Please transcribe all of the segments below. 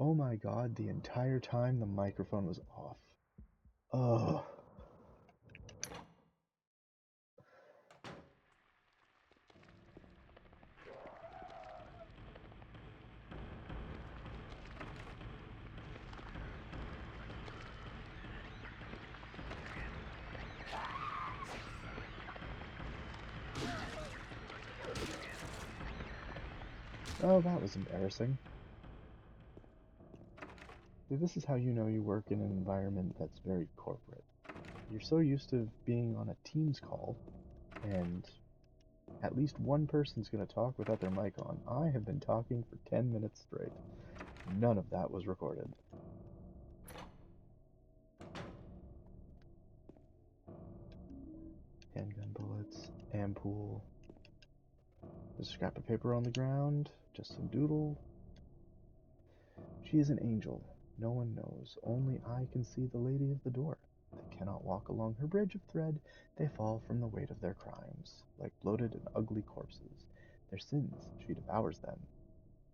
Oh my god, the entire time the microphone was off. Ugh. Oh, that was embarrassing. See, this is how you know you work in an environment that's very corporate. You're so used to being on a Teams call, and at least one person's going to talk without their mic on. I have been talking for 10 minutes straight. None of that was recorded. Handgun bullets, ampoule. There's a scrap of paper on the ground, just some doodle. She is an angel. No one knows. Only I can see the lady of the door. They cannot walk along her bridge of thread. They fall from the weight of their crimes, like bloated and ugly corpses. Their sins, she devours them.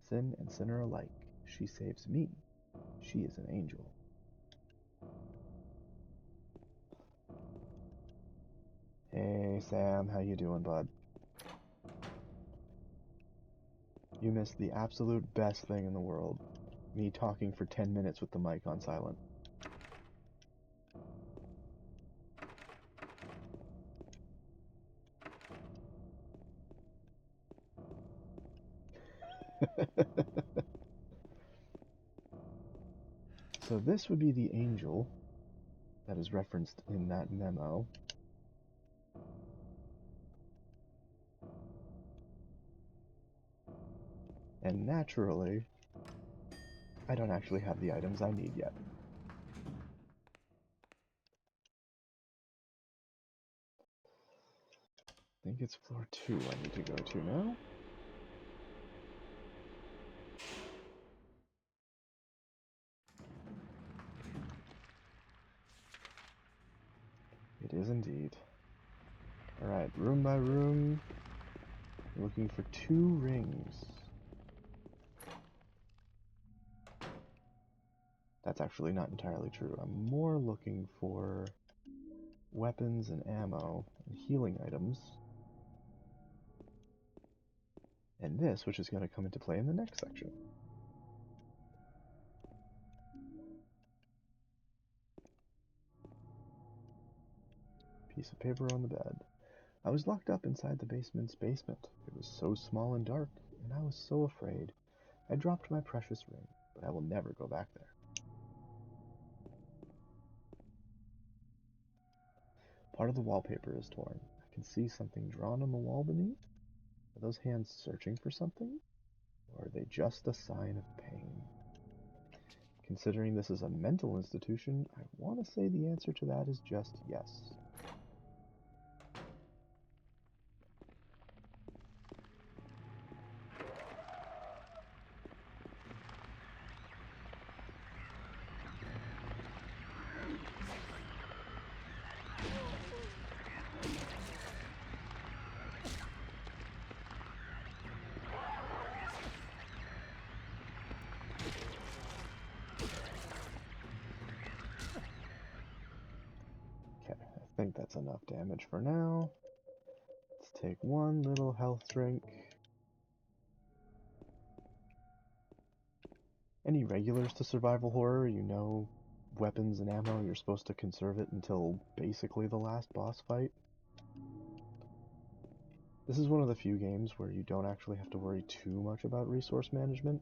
Sin and sinner alike. She saves me. She is an angel. Hey, Sam, how you doing, bud? You missed the absolute best thing in the world. Me talking for 10 minutes with the mic on silent. So this would be the angel that is referenced in that memo. And naturally, I don't actually have the items I need yet. I think it's floor 2 I need to go to now. It is indeed. Alright, room by room, looking for 2 rings. That's actually not entirely true. I'm more looking for weapons and ammo and healing items. And this, which is going to come into play in the next section. Piece of paper on the bed. I was locked up inside the basement's basement. It was so small and dark, and I was so afraid. I dropped my precious ring, but I will never go back there. Part of the wallpaper is torn. I can see something drawn on the wall beneath. Are those hands searching for something? Or are they just a sign of pain? Considering this is a mental institution, I want to say the answer to that is just yes. I think that's enough damage for now. Let's take one little health drink. Any regulars to survival horror? You know, weapons and ammo, you're supposed to conserve it until basically the last boss fight. This is one of the few games where you don't actually have to worry too much about resource management.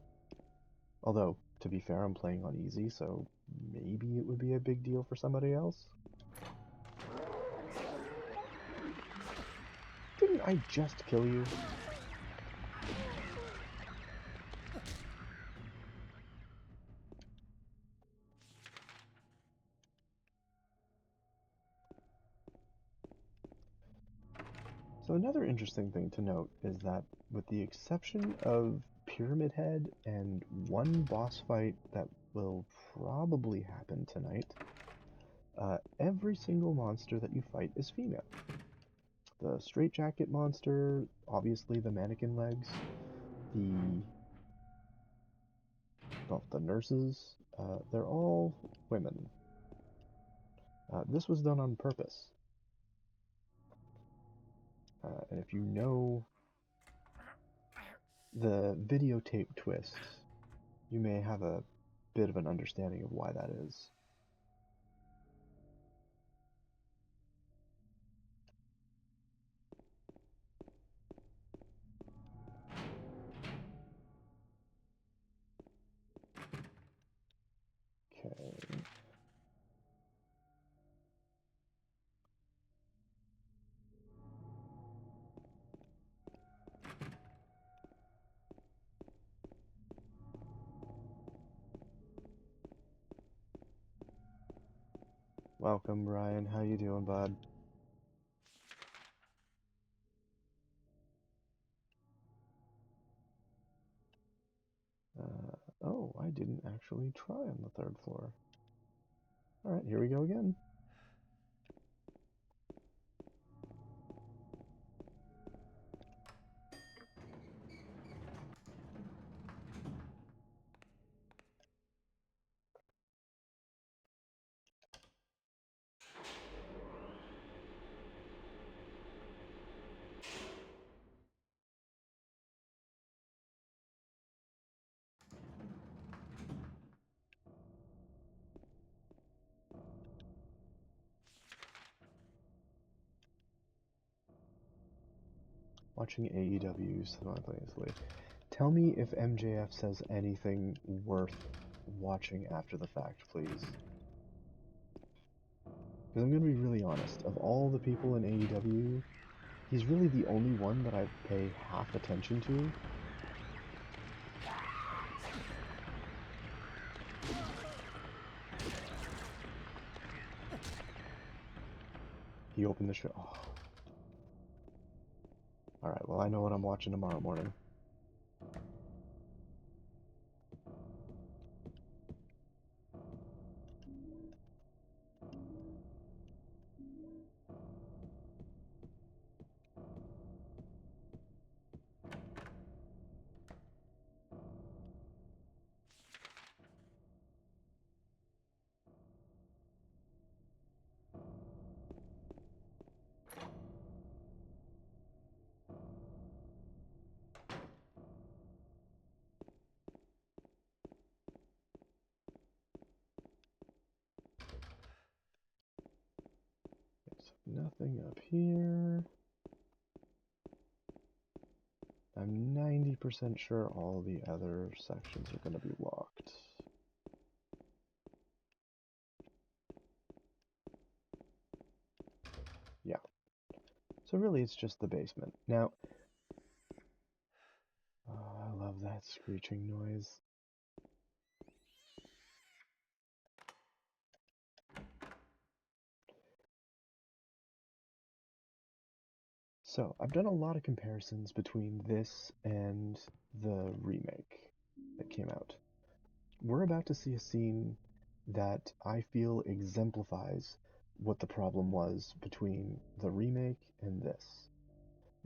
Although, to be fair, I'm playing on easy, so maybe it would be a big deal for somebody else. Didn't I just kill you? So another interesting thing to note is that with the exception of Pyramid Head and one boss fight that will probably happen tonight, every single monster that you fight is female. The straitjacket monster, obviously the mannequin legs, the Well, the nurses, they're all women. This was done on purpose. And if you know the videotape twist, you may have a bit of an understanding of why that is. Okay. Welcome, Brian. How you doing, bud? Oh, I didn't actually try on the third floor. Alright, here we go again. Watching AEW simultaneously. Tell me if MJF says anything worth watching after the fact, please. Because I'm going to be really honest. Of all the people in AEW, he's really the only one that I pay half attention to. He opened the show. Oh. Alright, well, I know what I'm watching tomorrow morning. Nothing up here. I'm 90% sure all the other sections are going to be locked. Yeah. So really it's just the basement. Now, oh, I love that screeching noise. So, I've done a lot of comparisons between this and the remake that came out. We're about to see a scene that I feel exemplifies what the problem was between the remake and this.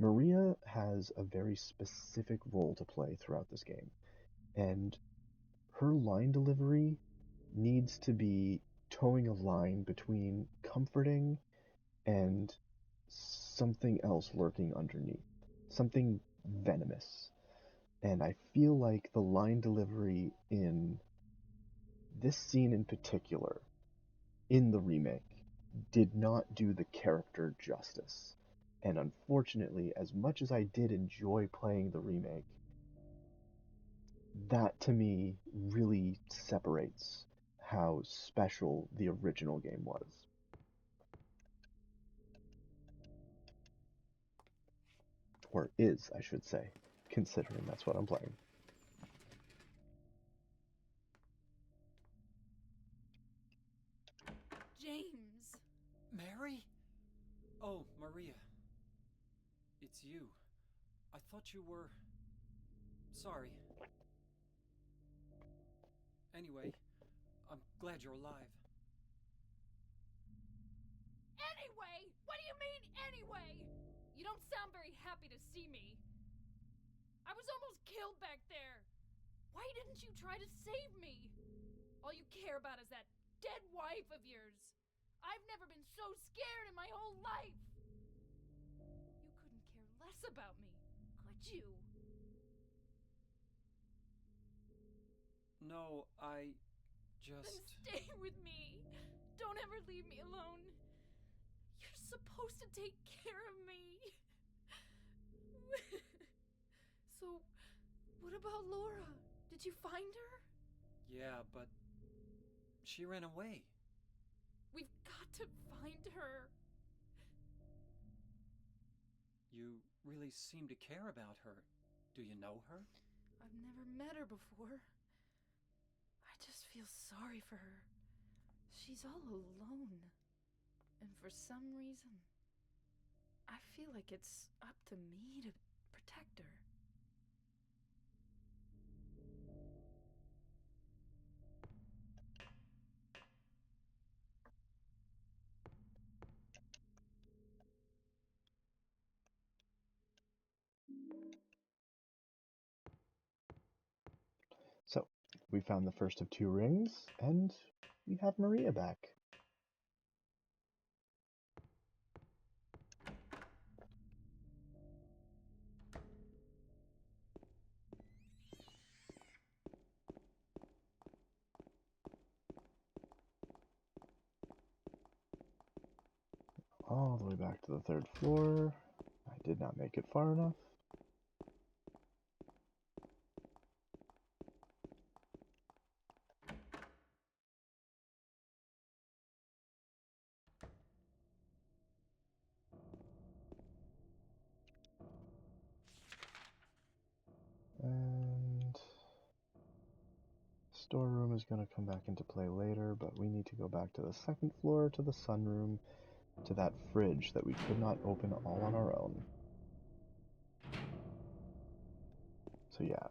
Maria has a very specific role to play throughout this game, and her line delivery needs to be towing a line between comforting and something else lurking underneath, something venomous. And I feel like the line delivery in this scene in particular, in the remake, did not do the character justice. And unfortunately, as much as I did enjoy playing the remake, that to me really separates how special the original game was. Or is, I should say, considering that's what I'm playing. James! Mary? Oh, Maria. It's you. I thought you were... Sorry. Anyway, I'm glad you're alive. Anyway? What do you mean, anyway? You don't sound very happy to see me. I was almost killed back there. Why didn't you try to save me? All you care about is that dead wife of yours. I've never been so scared in my whole life. You couldn't care less about me, could you? No, I Then just... stay with me. Don't ever leave me alone. You're supposed to take care of me. So, what about Laura? Did you find her? Yeah, but she ran away. We've got to find her. You really seem to care about her. Do you know her? I've never met her before. I just feel sorry for her. She's all alone. And for some reason, I feel like it's up to me to protect her. So, we found the first of 2 rings, and we have Maria back. All the way back to the 3rd floor. I did not make it far enough. And storeroom is going to come back into play later, but we need to go back to the 2nd floor, to the sunroom, to that fridge that we could not open all on our own. So yeah,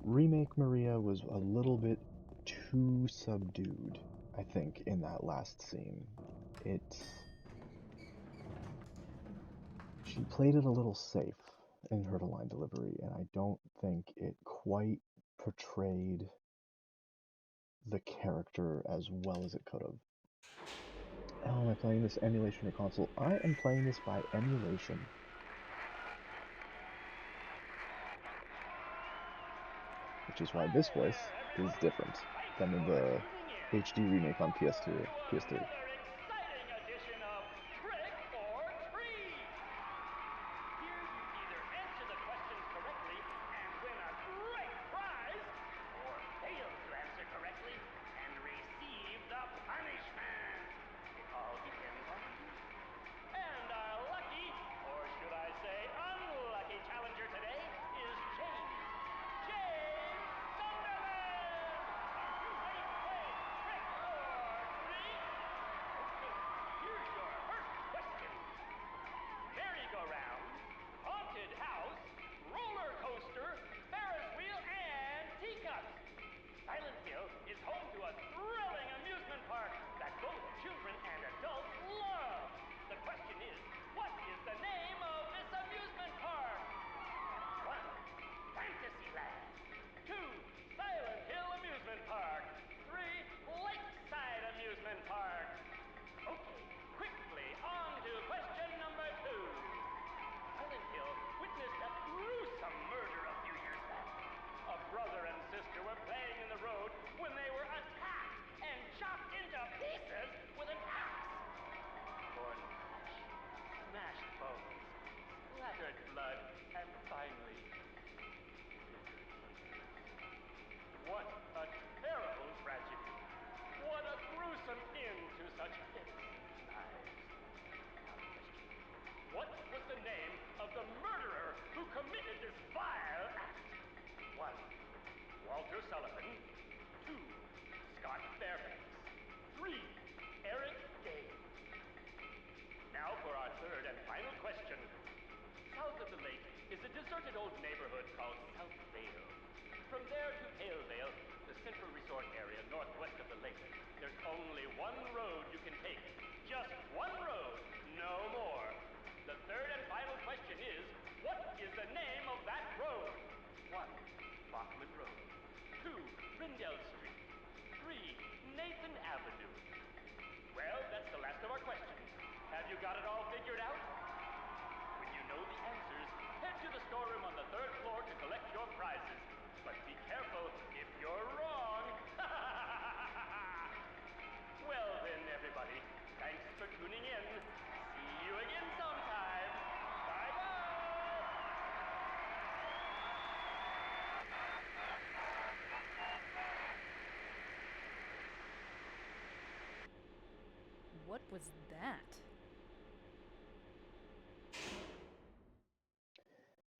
Remake Maria was a little bit too subdued, I think, in that last scene. She played it a little safe in her line delivery, and I don't think it quite portrayed the character as well as it could have. Oh, am I playing this emulation or console? I am playing this by emulation. Which is why this voice is different than in the HD remake on PS2, PS3. Tyndale Street. 3, Nathan Avenue. Well, that's the last of our questions. Have you got it all figured out? When you know the answers, head to the storeroom on the 3rd floor to collect your prizes. But be careful if you're wrong. Well then, everybody, thanks for tuning in. See you again sometime. Bye-bye. What was that?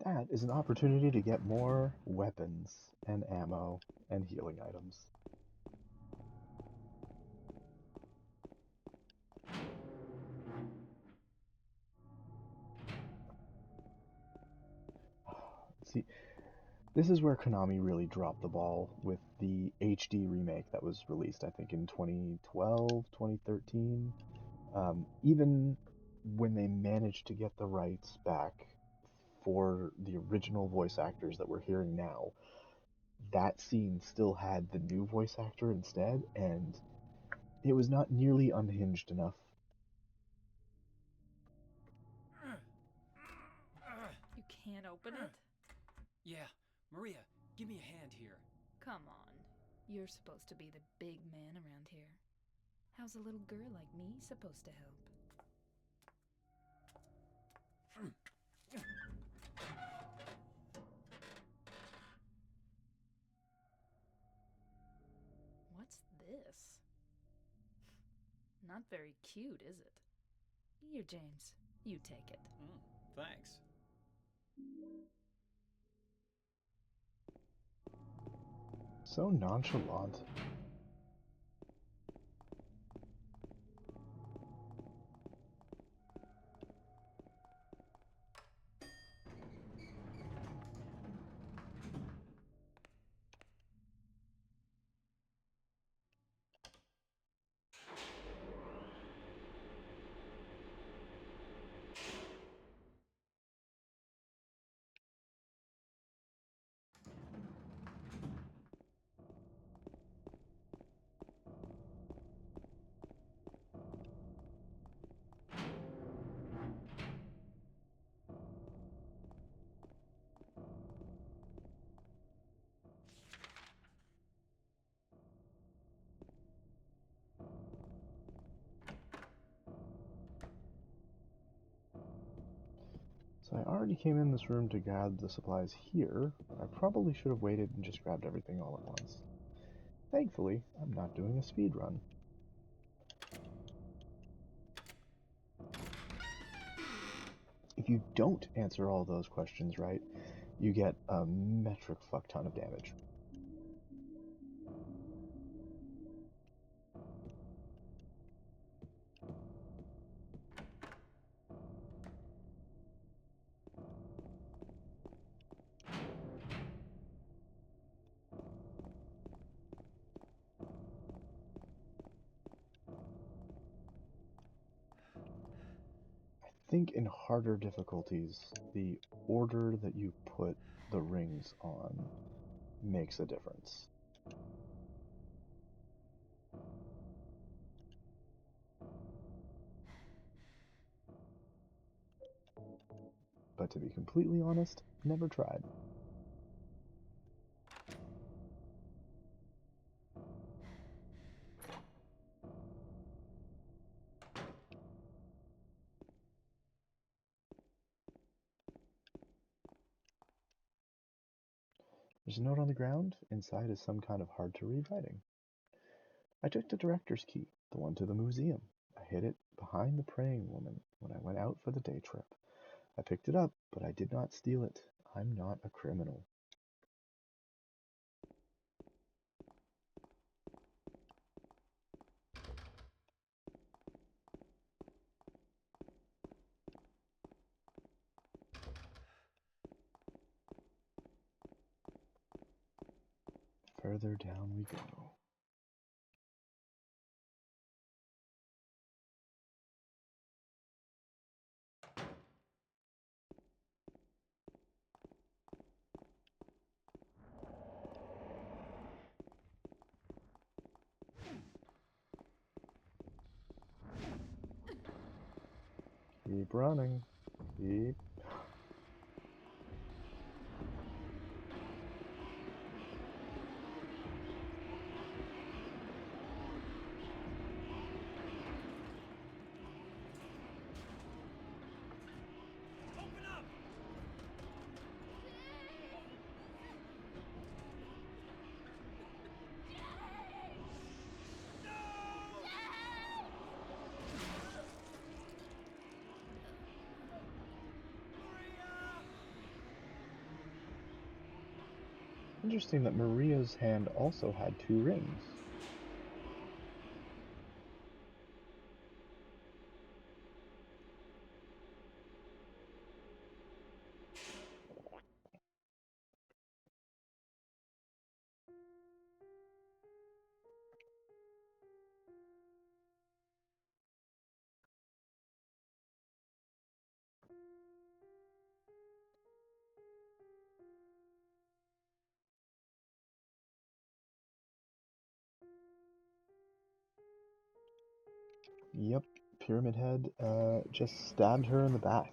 That is an opportunity to get more weapons and ammo and healing items. See, this is where Konami really dropped the ball with the HD remake that was released, I think, in 2012, 2013. Even when they managed to get the rights back for the original voice actors that we're hearing now, that scene still had the new voice actor instead, and it was not nearly unhinged enough. You can't open it? Yeah, Maria, give me a hand here. Come on. You're supposed to be the big man around here. How's a little girl like me supposed to help? What's this? Not very cute, is it? Here, James. You take it. Thanks. So nonchalant. So I already came in this room to grab the supplies here, but I probably should have waited and just grabbed everything all at once. Thankfully, I'm not doing a speed run. If you don't answer all those questions right, you get a metric fuck ton of damage. I think in harder difficulties, the order that you put the rings on makes a difference. But to be completely honest, never tried. There's a note on the ground. Inside is some kind of hard-to-read writing. I took the director's key, the one to the museum. I hid it behind the praying woman when I went out for the day trip. I picked it up, but I did not steal it. I'm not a criminal. Further down we go. Keep running. Keep. Interesting that Maria's hand also had 2 rings. Yep, Pyramid Head just stabbed her in the back.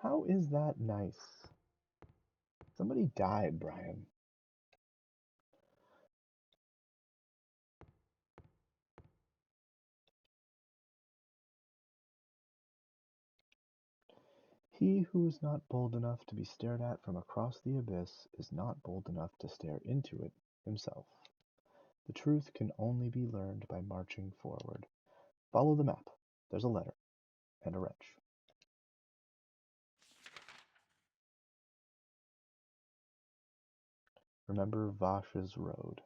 How is that nice? Somebody died, Brian. He who is not bold enough to be stared at from across the abyss is not bold enough to stare into it himself. The truth can only be learned by marching forward. Follow the map. There's a letter and a wrench. Remember Vash's road.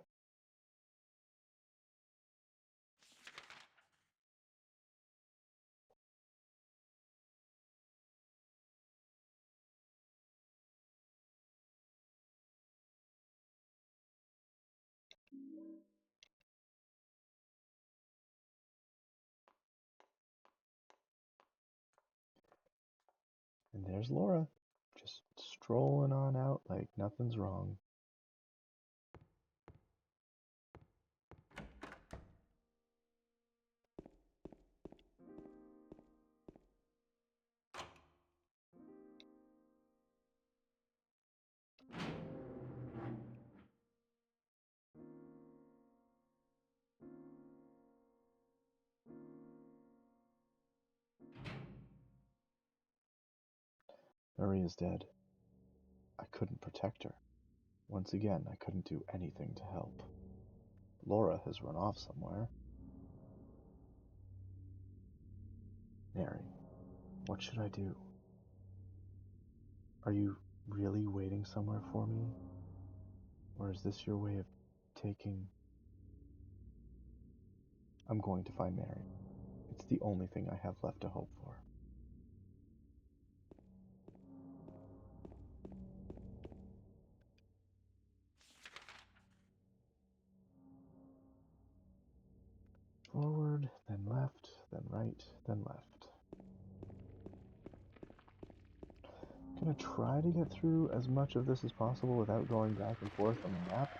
And there's Laura, just strolling on out like nothing's wrong. Marie is dead. I couldn't protect her. Once again, I couldn't do anything to help. Laura has run off somewhere. Mary, what should I do? Are you really waiting somewhere for me? Or is this your way of taking... I'm going to find Mary. It's the only thing I have left to hope for. Forward, then left, then right, then left. I'm gonna try to get through as much of this as possible without going back and forth on the map.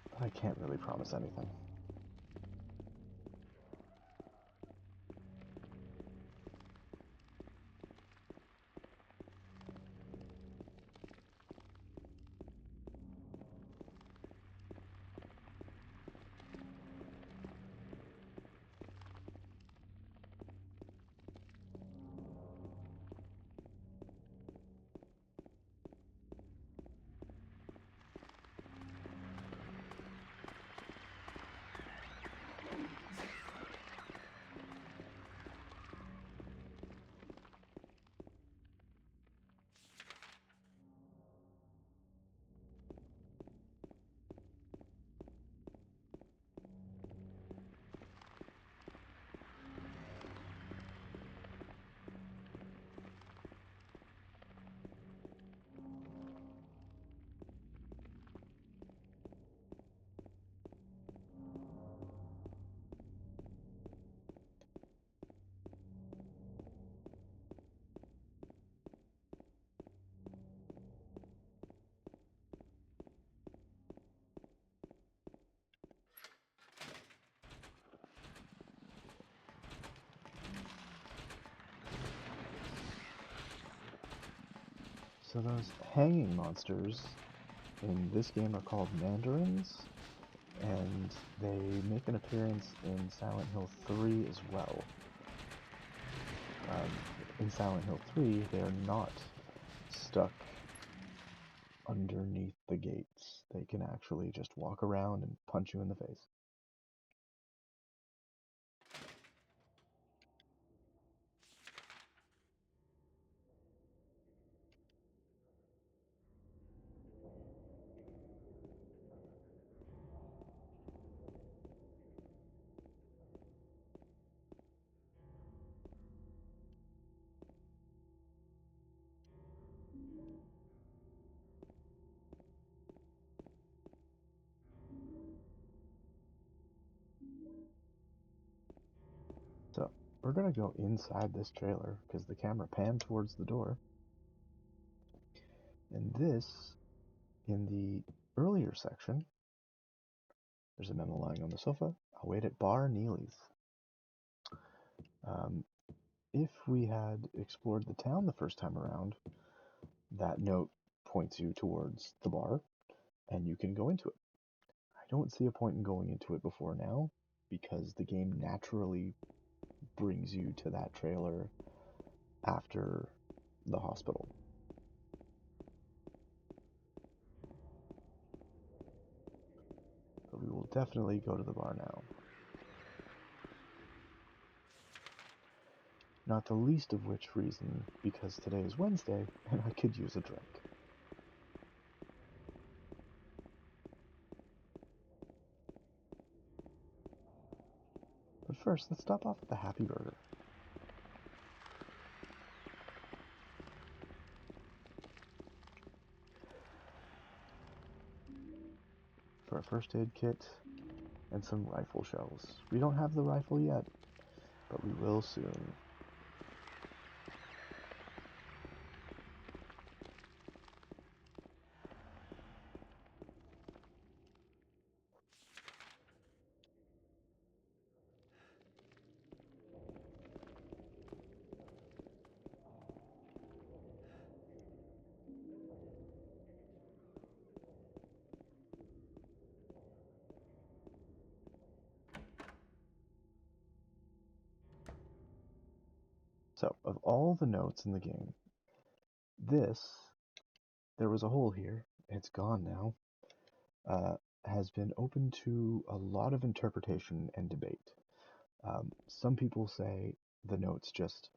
But I can't really promise anything. So those hanging monsters in this game are called mandarins, and they make an appearance in Silent Hill 3 as well. In Silent Hill 3, they are not stuck underneath the gates. They can actually just walk around and punch you in the face. So, we're gonna go inside this trailer because the camera panned towards the door. And this, in the earlier section, there's a memo lying on the sofa. I'll wait at Bar Neely's. If we had explored the town the first time around, that note points you towards the bar, and you can go into it. I don't see a point in going into it before now, because the game naturally brings you to that trailer after the hospital. But we will definitely go to the bar now. Not the least of which reason, because today is Wednesday, and I could use a drink. But first, let's stop off at the Happy Burger. For a first aid kit and some rifle shells. We don't have the rifle yet, but we will soon. So, of all the notes in the game, there was a hole here, it's gone now, has been open to a lot of interpretation and debate. Some people say the notes just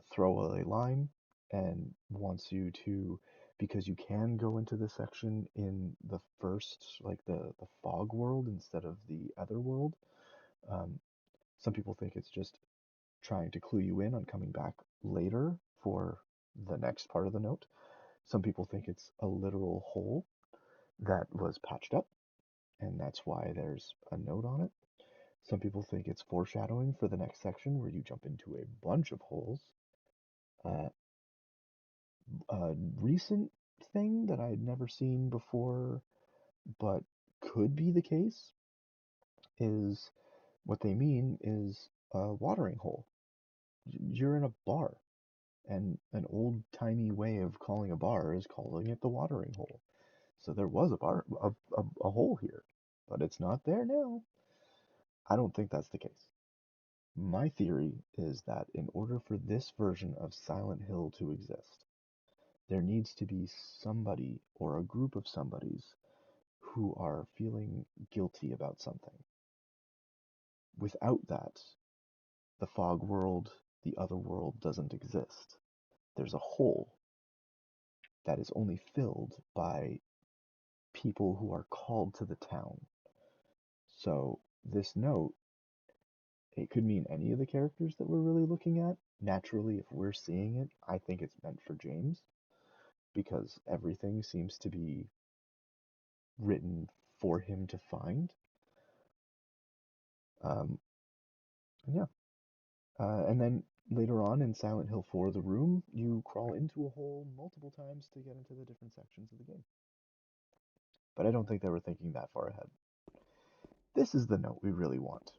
throwaway line and wants you to, because you can go into this section in the first, like the fog world instead of the Otherworld. Some people think it's just trying to clue you in on coming back later for the next part of the note. Some people think it's a literal hole that was patched up, and that's why there's a note on it. Some people think it's foreshadowing for the next section where you jump into a bunch of holes. A recent thing that I had never seen before, but could be the case, is what they mean is a watering hole. You're in a bar, and an old-timey way of calling a bar is calling it the watering hole. So there was a hole here, but it's not there now. I don't think that's the case. My theory is that in order for this version of Silent Hill to exist, there needs to be somebody or a group of somebodies who are feeling guilty about something. Without that, the fog world, the other world doesn't exist. There's a hole that is only filled by people who are called to the town. So this note, it could mean any of the characters that we're really looking at. Naturally, if we're seeing it, I think it's meant for James, because everything seems to be written for him to find. And yeah. And then later on in Silent Hill 4, The Room, you crawl into a hole multiple times to get into the different sections of the game. But I don't think they were thinking that far ahead. This is the note we really want.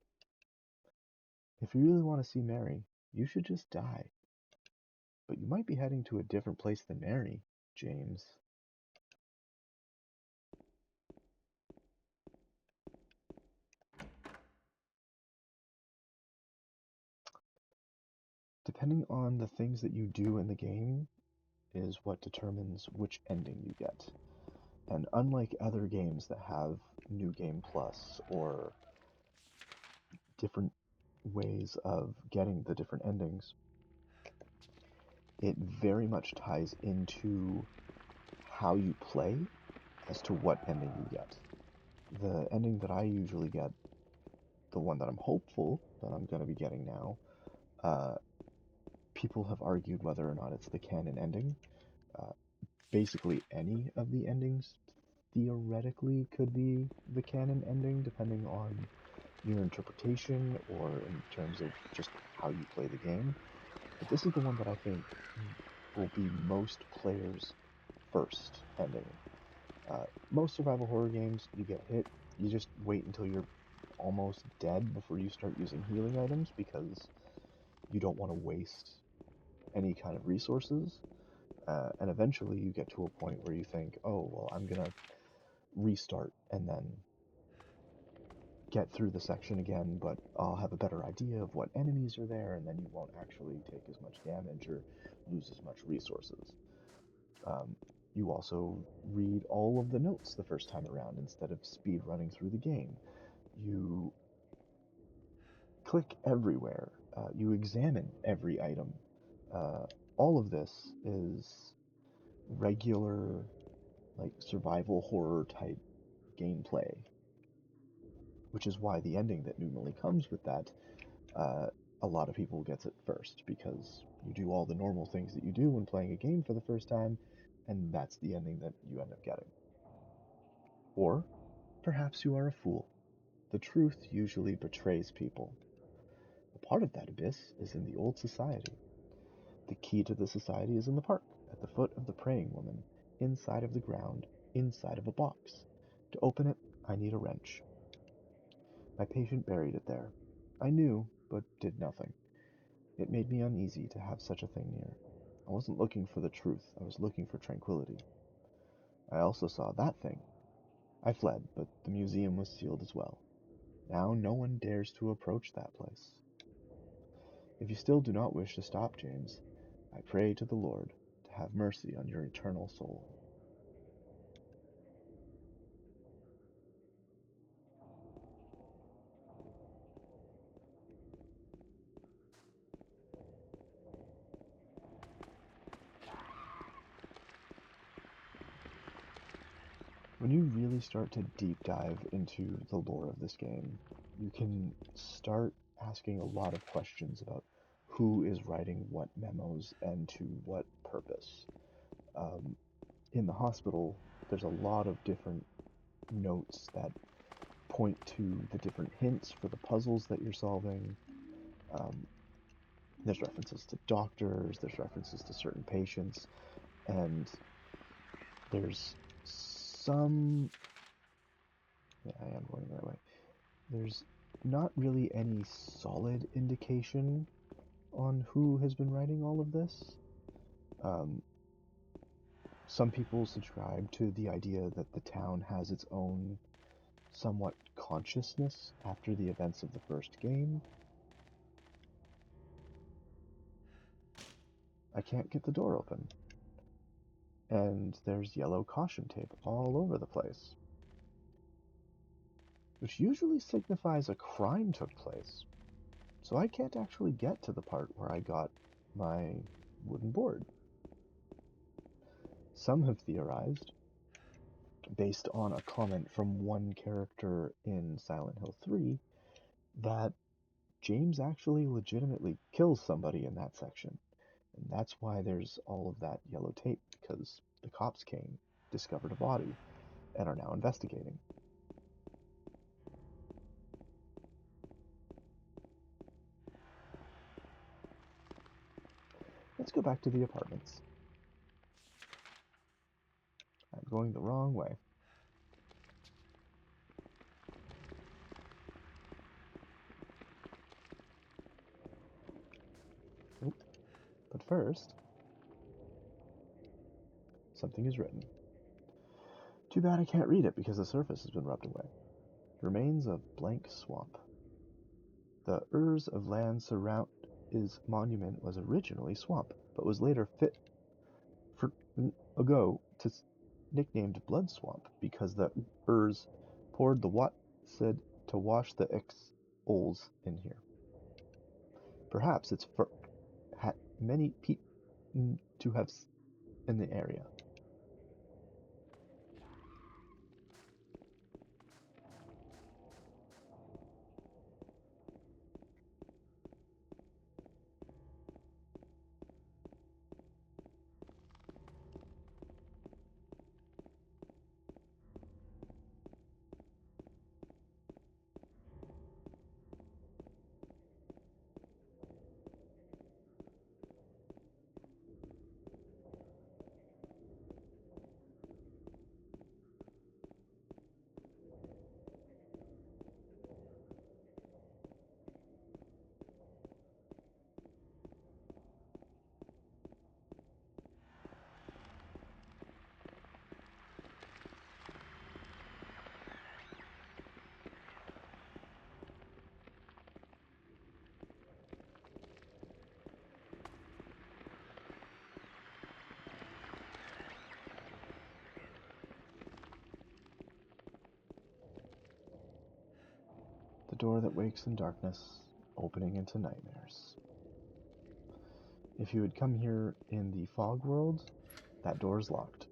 If you really want to see Mary, you should just die. But you might be heading to a different place than Mary. James. Depending on the things that you do in the game is what determines which ending you get. And unlike other games that have New Game Plus or different ways of getting the different endings, it very much ties into how you play as to what ending you get. The ending that I usually get, the one that I'm hopeful that I'm going to be getting now, people have argued whether or not it's the canon ending. Basically, any of the endings theoretically could be the canon ending, depending on your interpretation or in terms of just how you play the game. But this is the one that I think will be most players' first ending. Most survival horror games, you get hit, you just wait until you're almost dead before you start using healing items because you don't want to waste any kind of resources. And eventually you get to a point where you think, oh, well, I'm going to restart and then get through the section again, but I'll have a better idea of what enemies are there, and then you won't actually take as much damage or lose as much resources. You also read all of the notes the first time around instead of speed running through the game. You click everywhere. You examine every item. All of this is regular, like, survival horror type gameplay, which is why the ending that normally comes with that, a lot of people gets it first, because you do all the normal things that you do when playing a game for the first time, and that's the ending that you end up getting. Or perhaps you are a fool. The truth usually betrays people. A part of that abyss is in the old society. The key to the society is in the park, at the foot of the praying woman, inside of the ground, inside of a box. To open it, I need a wrench. My patient buried it there. I knew, but did nothing. It made me uneasy to have such a thing near. I wasn't looking for the truth, I was looking for tranquility. I also saw that thing. I fled, but the museum was sealed as well. Now no one dares to approach that place. If you still do not wish to stop, James, I pray to the Lord to have mercy on your eternal soul. When you really start to deep dive into the lore of this game, you can start asking a lot of questions about who is writing what memos and to what purpose. In the hospital, there's a lot of different notes that point to the different hints for the puzzles that you're solving. There's references to doctors, there's references to certain patients, and there's some... Yeah, I am going the right way. There's not really any solid indication on who has been writing all of this. Some people subscribe to the idea that the town has its own somewhat consciousness after the events of the first game. I can't get the door open. And there's yellow caution tape all over the place, which usually signifies a crime took place. So I can't actually get to the part where I got my wooden board. Some have theorized, based on a comment from one character in Silent Hill 3, that James actually legitimately kills somebody in that section. And that's why there's all of that yellow tape, because the cops came, discovered a body, and are now investigating. Let's go back to the apartments. I'm going the wrong way. But first, Something is written. Too bad I can't read it because the surface has been rubbed away. Remains of blank swamp. The Urs of land surround his monument was originally swamp, but was later fit for ago to nicknamed Blood Swamp because the Urs poured the said to wash the ols in here. Perhaps it's for had many people to have in the area. The door that wakes in darkness, opening into nightmares. If you had come here in the fog world, that door is locked.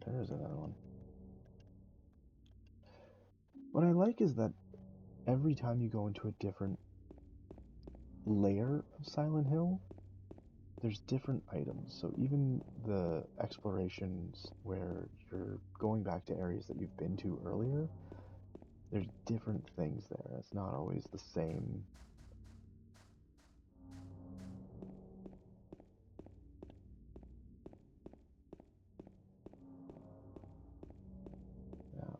Oh, there's another one. What I like is that every time you go into a different layer of Silent Hill, there's different items. So even the explorations where you're going back to areas that you've been to earlier, there's different things there. It's not always the same. Now,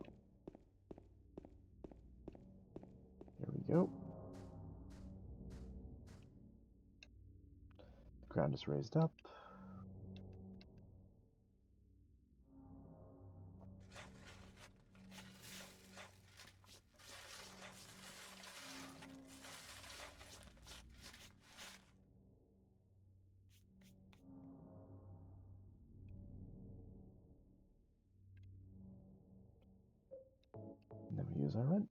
here we go. The ground is raised up. And then we use our wrench.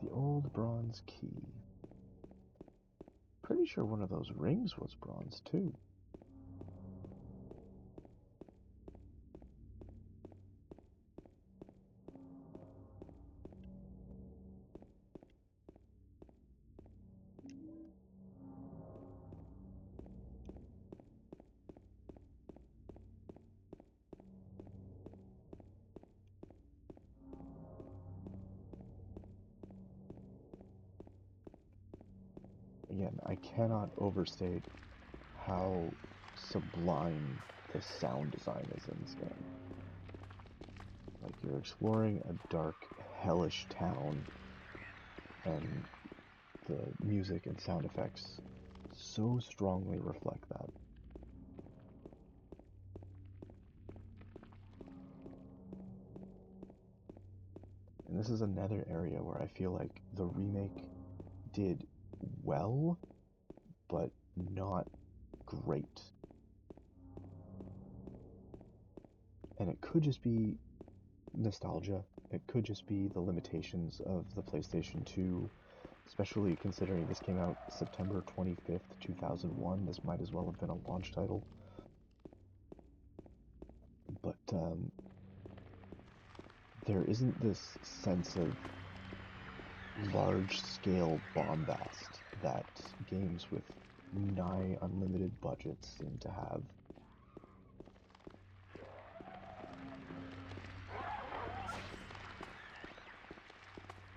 The old bronze key. Pretty sure one of those rings was bronze too. Again, I cannot overstate how sublime the sound design is in this game. Like, you're exploring a dark, hellish town, and the music and sound effects so strongly reflect that. And this is another area where I feel like the remake did well, but not great. And it could just be nostalgia. It could just be the limitations of the PlayStation 2, especially considering this came out September 25th, 2001. This might as well have been a launch title. But there isn't this sense of large-scale bombast that games with nigh unlimited budgets seem to have.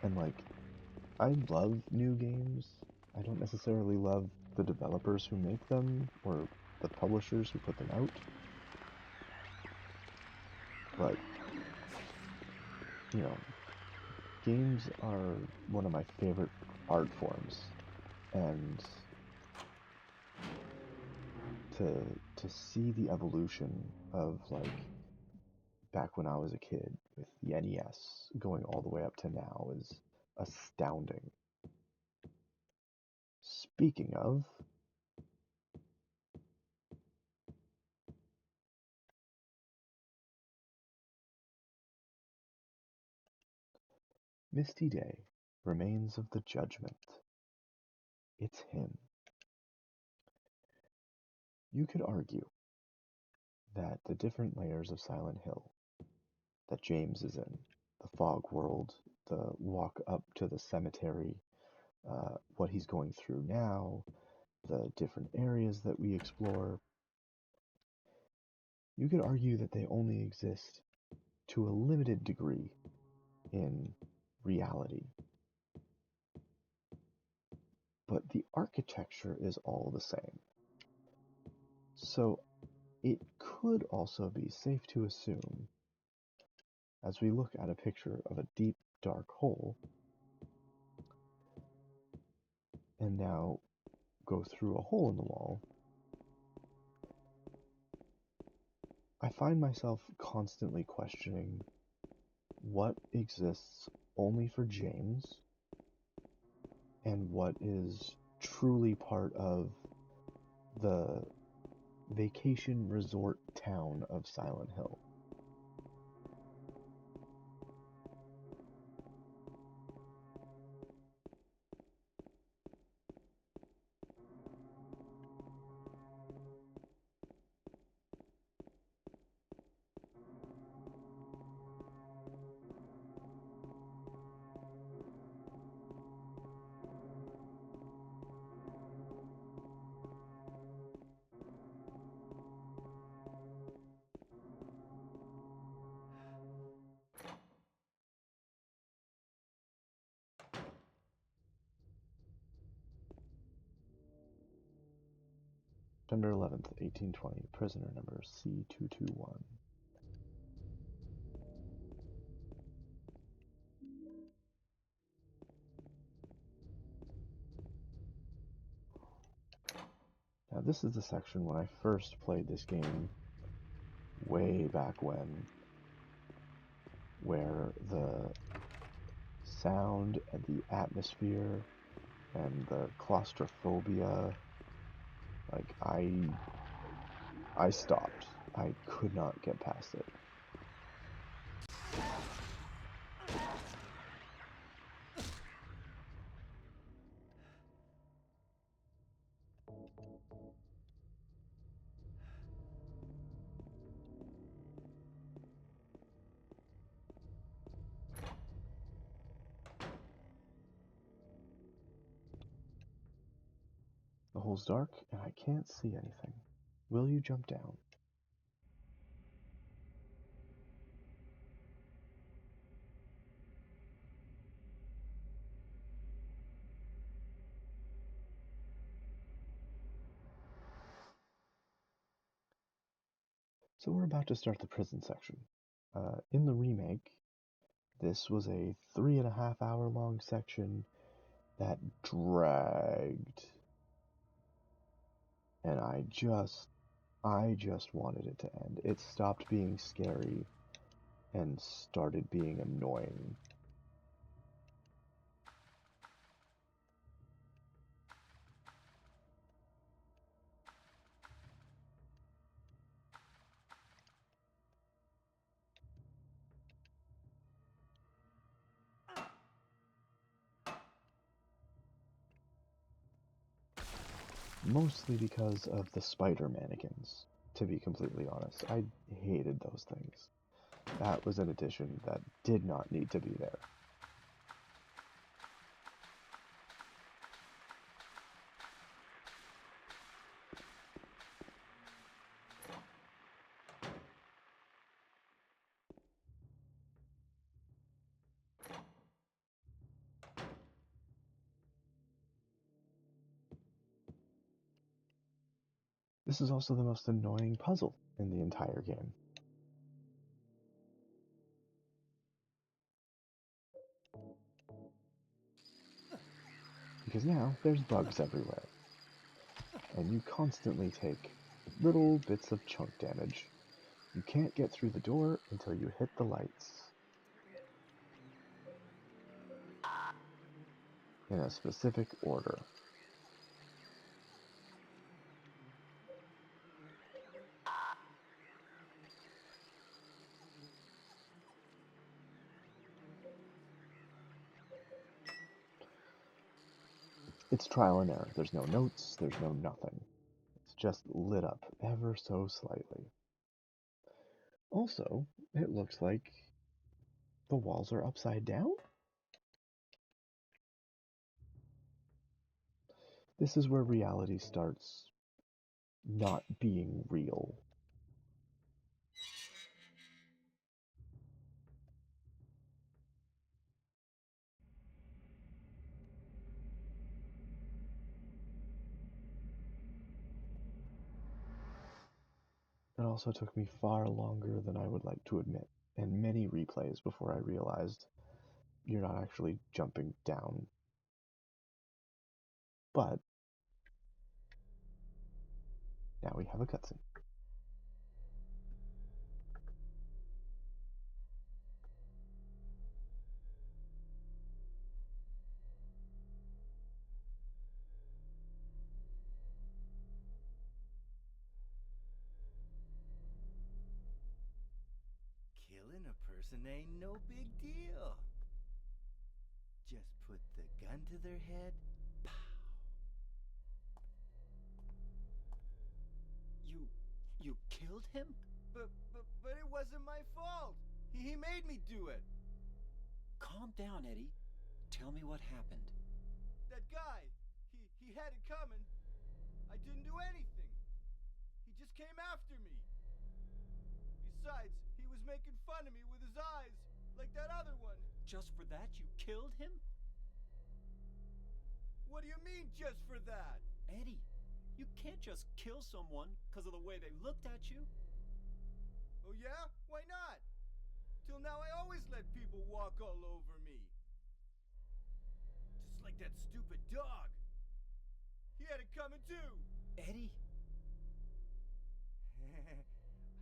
And like, I love new games. I don't necessarily love the developers who make them or the publishers who put them out. But, you know, games are one of my favorite art forms. And to see the evolution of, like, back when I was a kid with the NES going all the way up to now is astounding. Speaking of, Misty Day, Remains of the Judgment. It's him. You could argue that the different layers of Silent Hill that James is in, the fog world, the walk up to the cemetery, what he's going through now, the different areas that we explore, you could argue that they only exist to a limited degree in reality. But the architecture is all the same. So it could also be safe to assume, as we look at a picture of a deep, dark hole, and now go through a hole in the wall, I find myself constantly questioning what exists only for James and what is truly part of the vacation resort town of Silent Hill. September 11th, 1820, prisoner number C221. Now this is the section when I first played this game way back when, where the sound and the atmosphere and the claustrophobia, like I stopped. I could not get past it. The hole's dark and I can't see anything. Will you jump down? So we're about to start the prison section. In the remake, this was a 3.5 hour long section That dragged. And I just wanted it to end. It stopped being scary and started being annoying. Mostly because of the spider mannequins, to be completely honest. I hated those things. That was an addition that did not need to be there. This is also the most annoying puzzle in the entire game. Because now there's bugs everywhere, and you constantly take little bits of chunk damage. You can't get through the door until you hit the lights in a specific order. It's trial and error. There's no notes, there's no nothing. It's just lit up ever so slightly. Also, it looks like the walls are upside down? This is where reality starts not being real. It also took me far longer than I would like to admit, and many replays before I realized you're not actually jumping down. But now we have a cutscene. Killing a person ain't no big deal. Just put the gun to their head. Pow. You killed him? But it wasn't my fault. He made me do it. Calm down, Eddie. Tell me what happened. That guy, he had it coming. I didn't do anything. He just came after me. Besides, he was making fun of me with his eyes, like that other one. Just for that, you killed him? What do you mean, just for that? Eddie, you can't just kill someone because of the way they looked at you. Oh yeah? Why not? Till now I always let people walk all over me. Just like that stupid dog. He had it coming too. Eddie?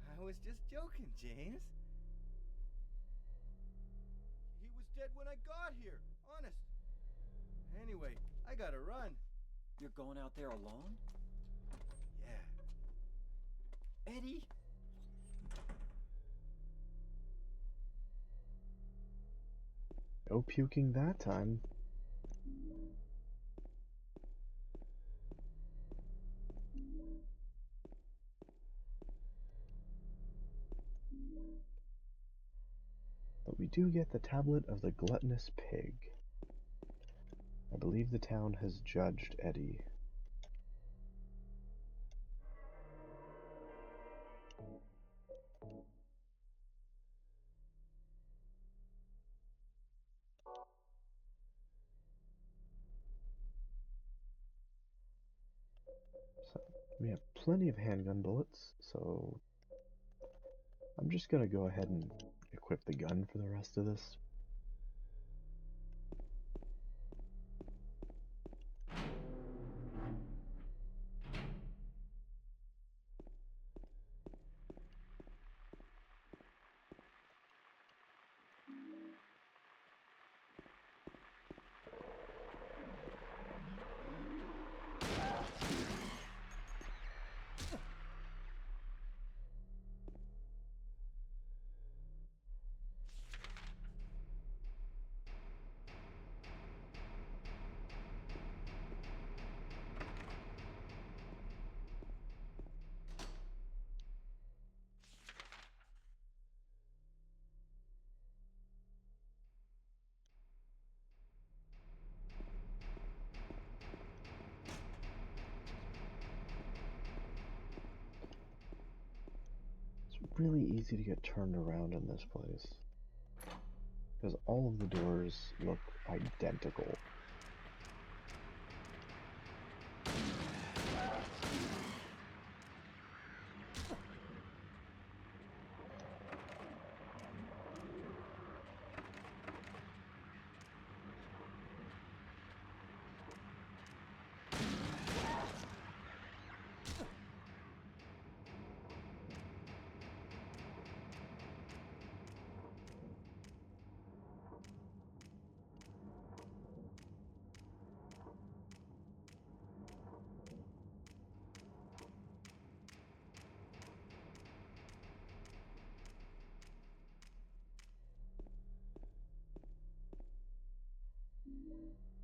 I was just joking, James. He was dead when I got here, honest. Anyway, I gotta run. You're going out there alone? Yeah. Eddie? No puking that time. But we do get the tablet of the gluttonous pig. I believe the town has judged Eddie. So we have plenty of handgun bullets, so I'm just gonna go ahead and equip the gun for the rest of this. really easy to get turned around in this place. Because all of the doors look identical.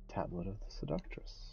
Tablet of the Seductress.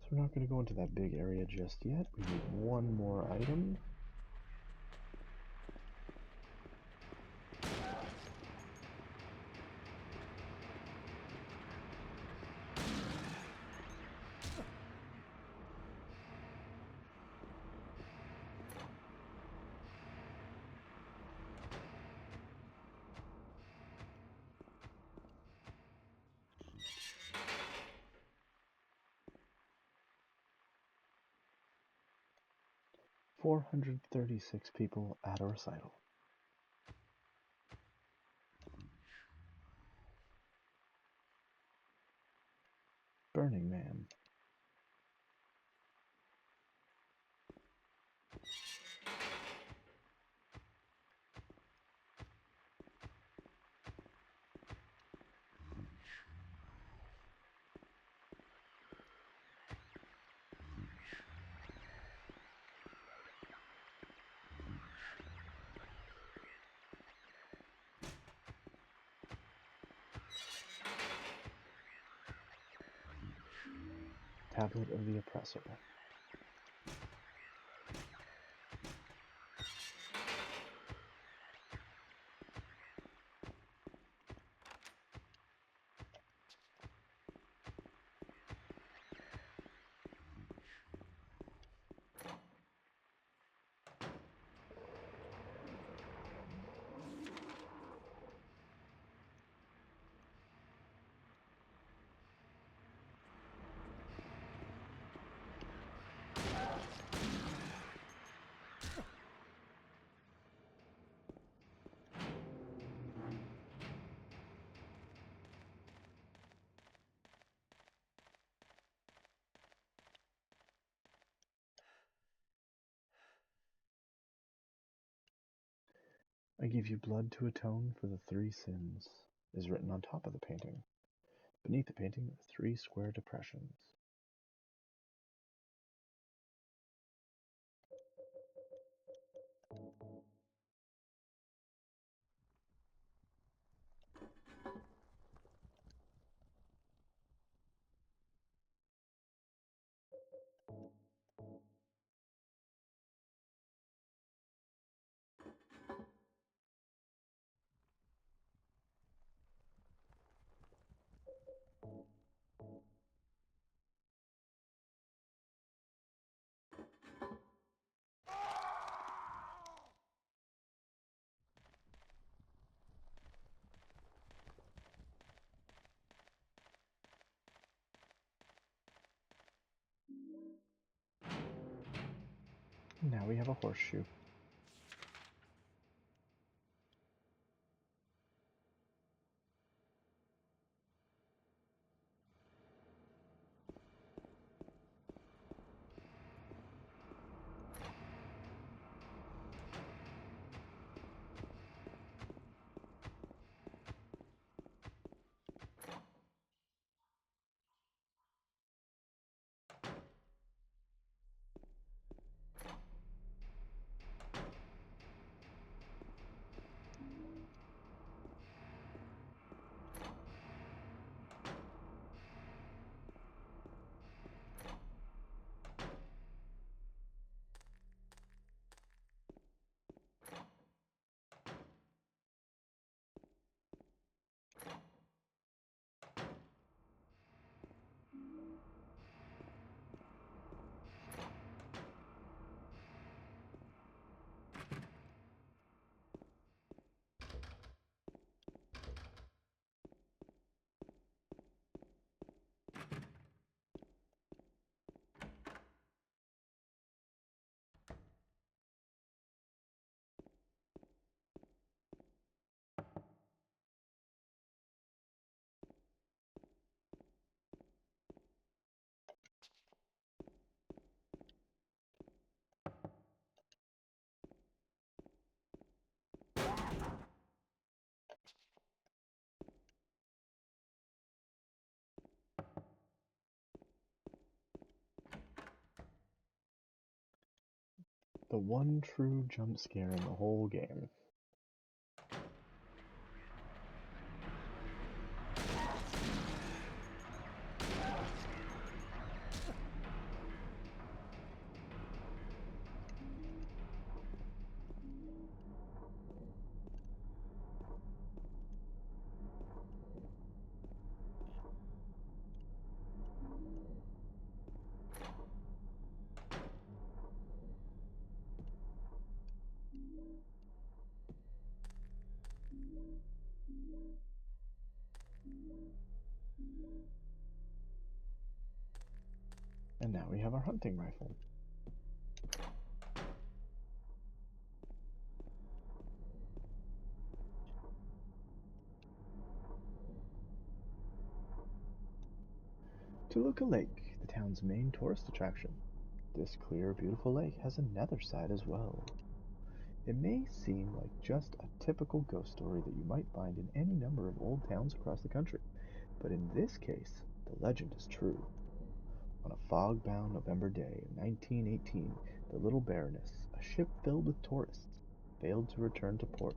So we're not going to go into that big area just yet. We need one more item. "436 people at a recital." Burning Man. Tablet of the Oppressor. I give you blood to atone for the 3 sins, is written on top of the painting. Beneath the painting are 3 square depressions. Now we have a horseshoe. The one true jump scare in the whole game. And now we have our hunting rifle. Toluca Lake, the town's main tourist attraction. This clear, beautiful lake has another side as well. It may seem like just a typical ghost story that you might find in any number of old towns across the country, but in this case, the legend is true. On a fog-bound November day in 1918, the Little Baroness, a ship filled with tourists, failed to return to port.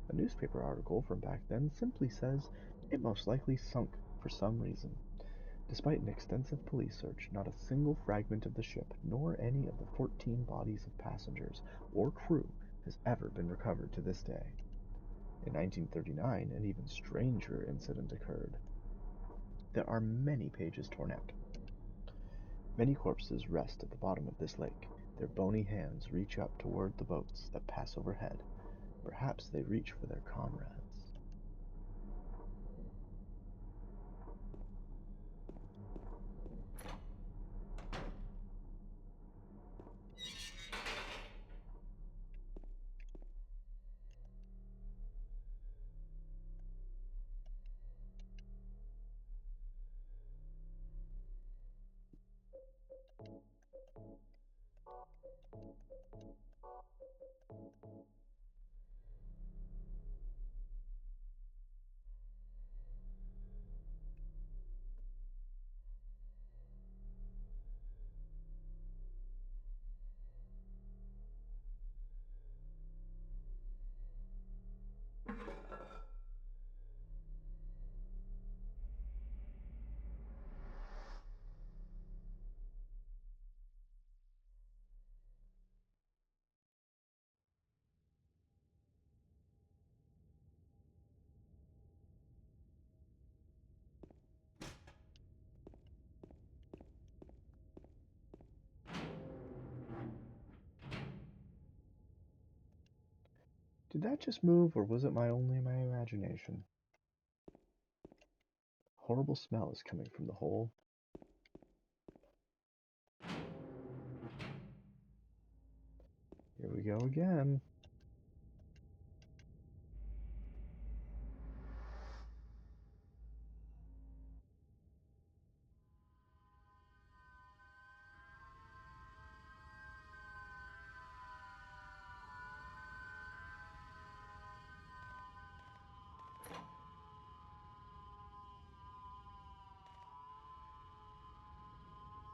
A newspaper article from back then simply says it most likely sunk for some reason. Despite an extensive police search, not a single fragment of the ship, nor any of the 14 bodies of passengers or crew, has ever been recovered to this day. In 1939, an even stranger incident occurred. There are many pages torn out. Many corpses rest at the bottom of this lake. Their bony hands reach up toward the boats that pass overhead. Perhaps they reach for their comrades. Did that just move, or was it only my imagination? Horrible smell is coming from the hole. Here we go again.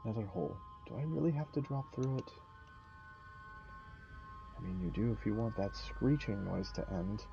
Another hole. Do I really have to drop through it? I mean, you do if you want that screeching noise to end.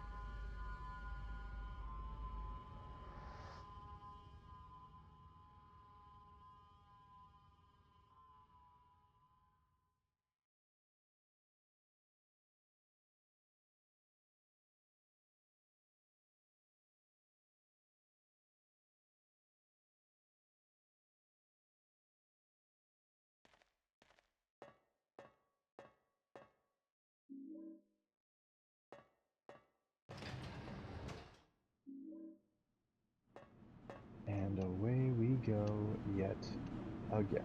And away we go yet again.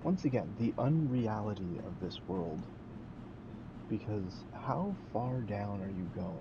Once again, the unreality of this world. Because how far down are you going?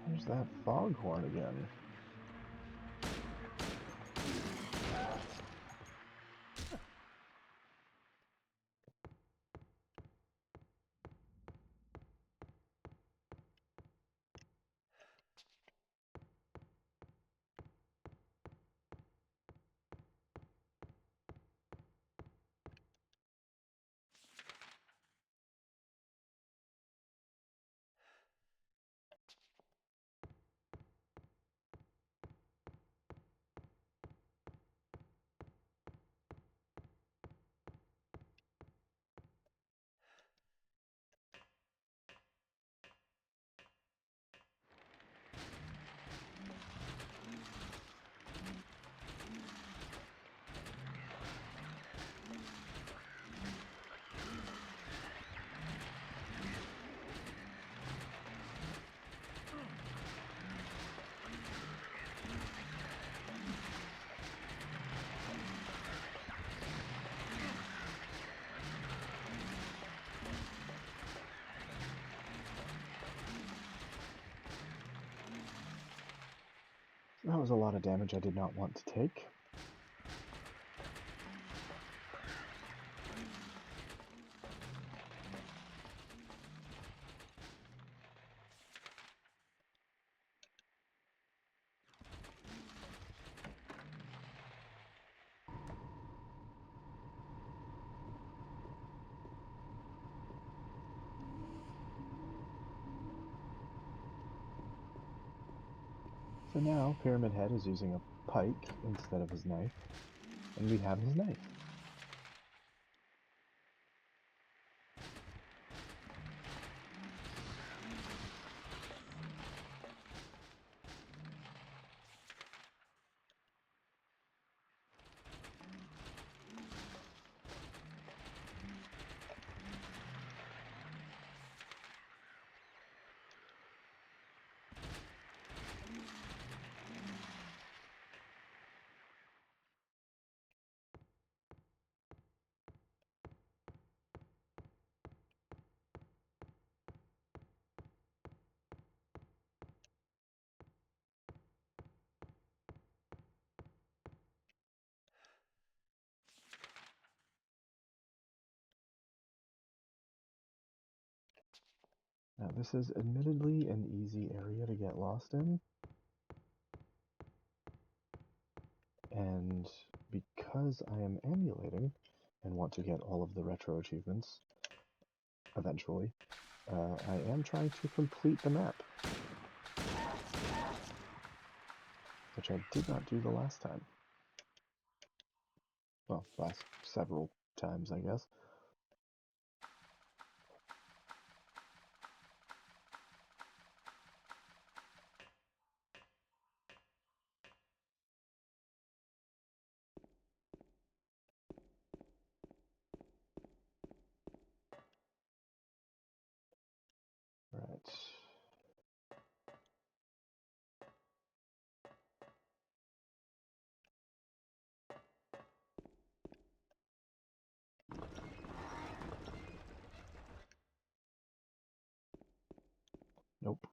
There's that foghorn again. That was a lot of damage I did not want to take. So now Pyramid Head is using a pike instead of his knife, and we have his knife. Now, this is admittedly an easy area to get lost in. And because I am emulating and want to get all of the retro achievements eventually, I am trying to complete the map, which I did not do the last time. Well, last several times, I guess. Right. Nope.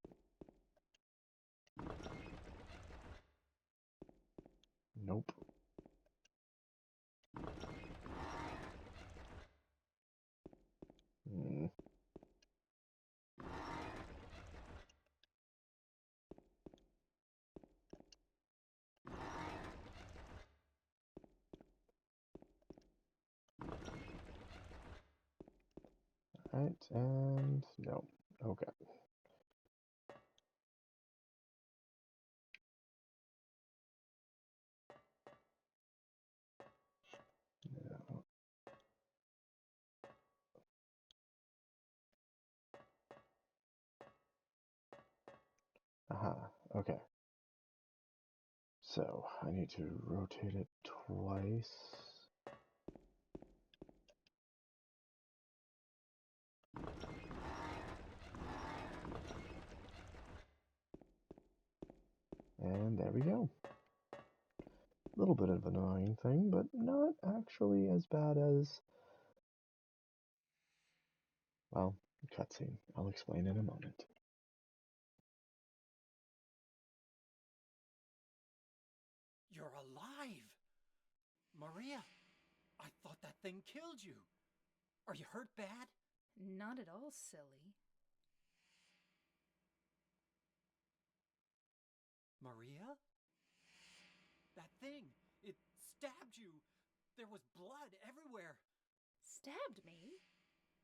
Nope. Hmm. Right, and no. Okay. No. Aha, okay. So, I need to rotate it twice. And there we go. A little bit of an annoying thing, but not actually as bad as... Well, cutscene. I'll explain in a moment. You're alive! Maria, I thought that thing killed you. Are you hurt bad? Not at all, silly. Maria? That thing, it stabbed you. There was blood everywhere. Stabbed me?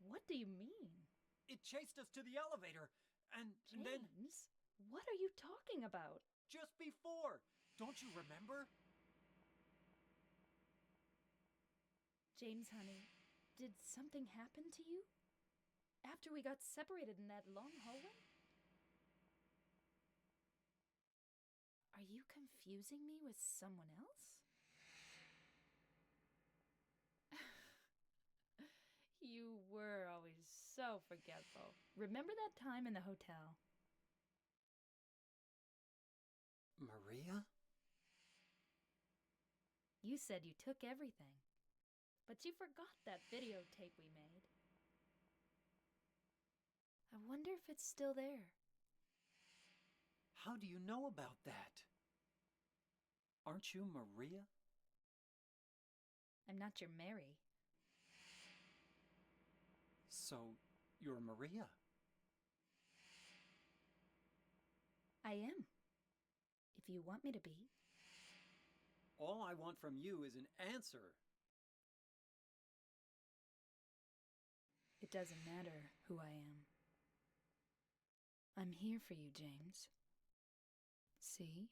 What do you mean? It chased us to the elevator, and then... James, what are you talking about? Just before! Don't you remember? James, honey, did something happen to you? After we got separated in that long hallway? Are you confusing me with someone else? You were always so forgetful. Remember that time in the hotel? Maria? You said you took everything, but you forgot that videotape we made. I wonder if it's still there. How do you know about that? Aren't you Maria? I'm not your Mary. So, you're Maria? I am. If you want me to be. All I want from you is an answer. It doesn't matter who I am. I'm here for you, James. See?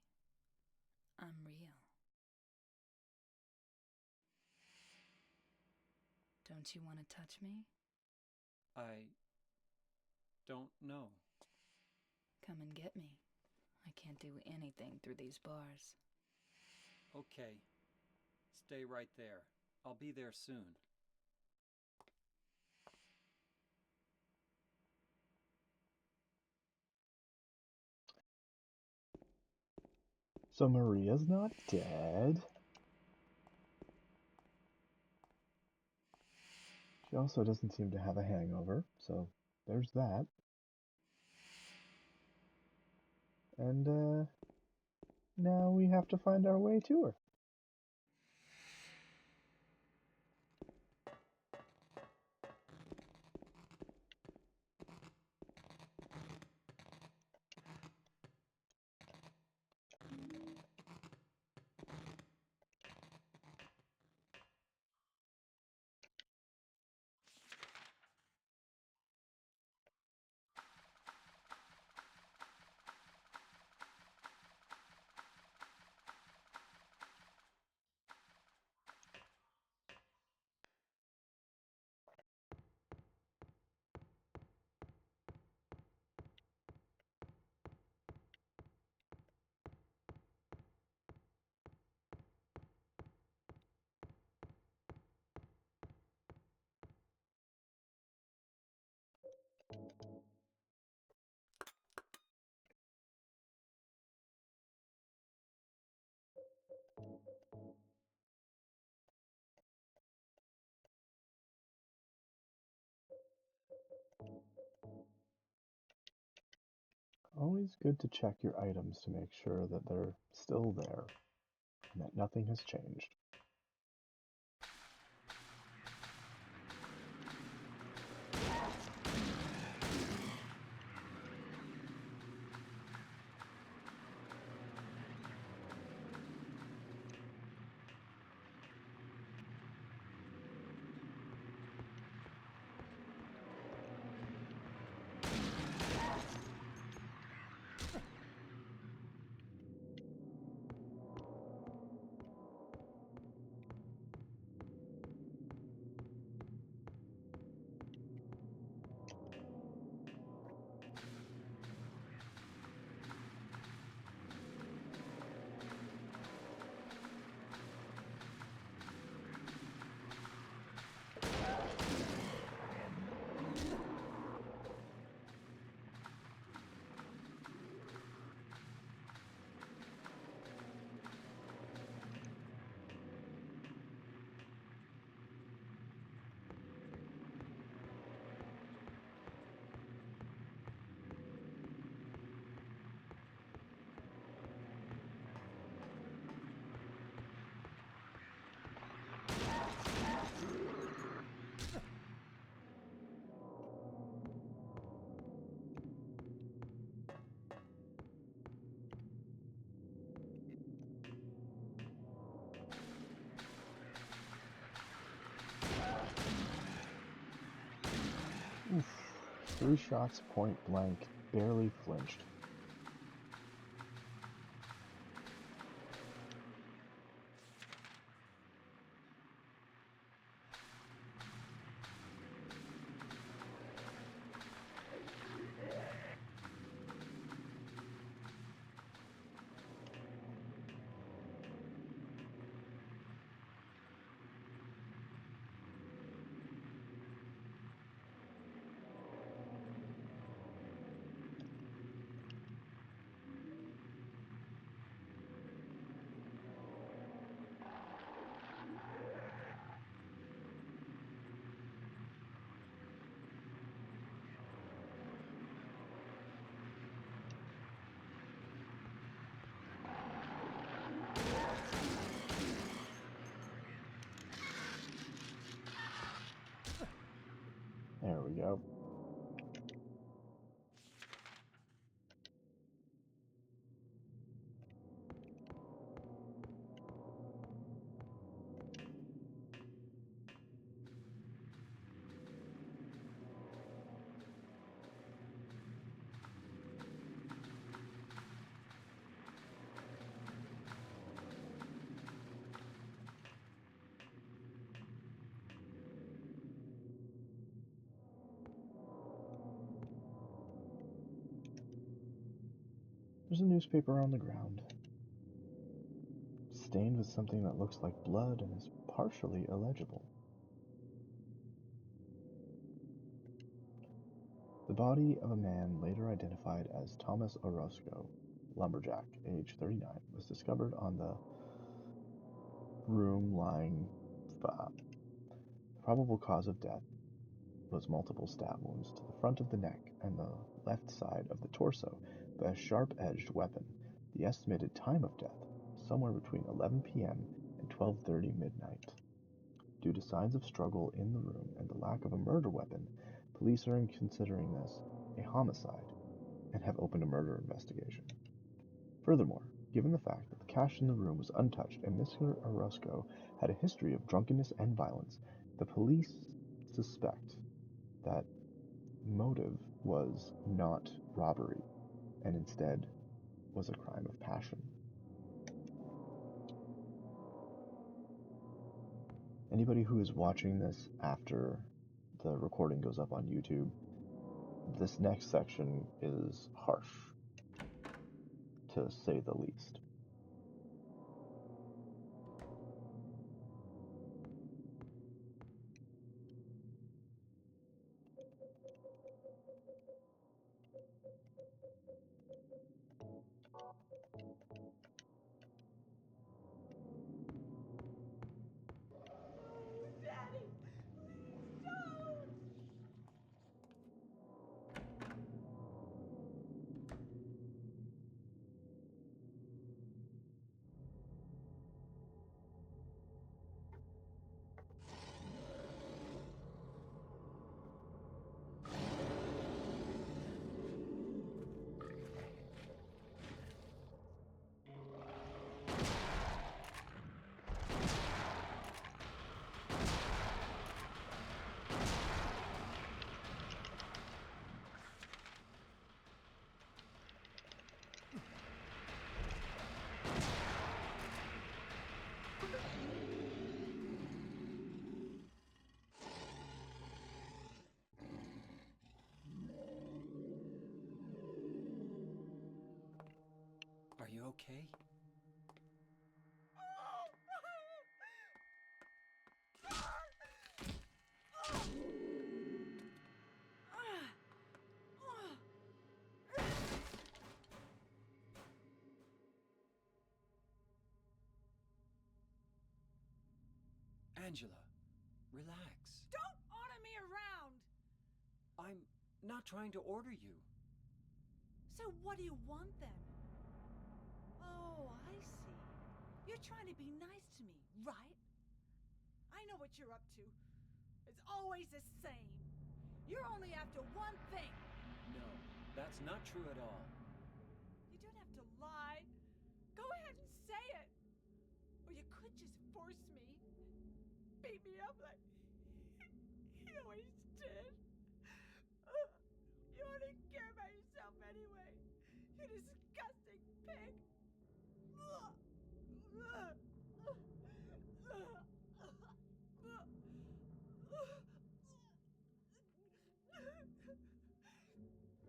I'm real. Don't you want to touch me? I don't know. Come and get me. I can't do anything through these bars. Okay. Stay right there. I'll be there soon. So Maria's not dead. She also doesn't seem to have a hangover, so there's that. And, now we have to find our way to her. Always good to check your items to make sure that they're still there and that nothing has changed. Oof. 3 shots point blank, barely flinched. There we go. There's a newspaper on the ground, stained with something that looks like blood and is partially illegible. The body of a man later identified as Thomas Orozco, lumberjack, age 39, was discovered on the room lying flat. The probable cause of death was multiple stab wounds to the front of the neck and the left side of the torso by a sharp-edged weapon. The estimated time of death, somewhere between 11 p.m. and 12:30 midnight. Due to signs of struggle in the room and the lack of a murder weapon, police are considering this a homicide and have opened a murder investigation. Furthermore, given the fact that the cash in the room was untouched and Mr. Orozco had a history of drunkenness and violence, the police suspect that motive was not robbery and instead was a crime of passion. Anybody who is watching this after the recording goes up on YouTube, this next section is harsh, to say the least. Daddy, please don't! okay? Angela, relax. Don't order me around! I'm not trying to order you. So what do you want then? Oh, I see. You're trying to be nice to me, right? I know what you're up to. It's always the same. You're only after one thing. No, that's not true at all. You don't have to lie. Go ahead and say it. Or you could just force me. Beat me up like he always did. You only care about yourself anyway. You disgusting pig.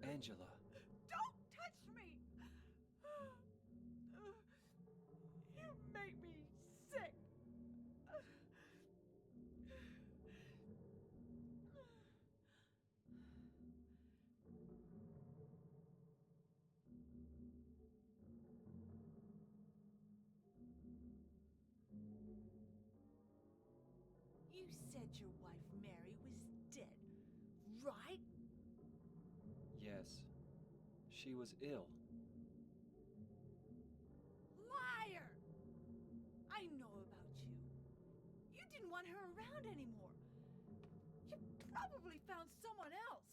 Angela, Don't touch me! You make me sick. You said your wife Mary was dead, right? yes, she was ill. Liar! I know about you. You didn't want her around anymore. You probably found someone else.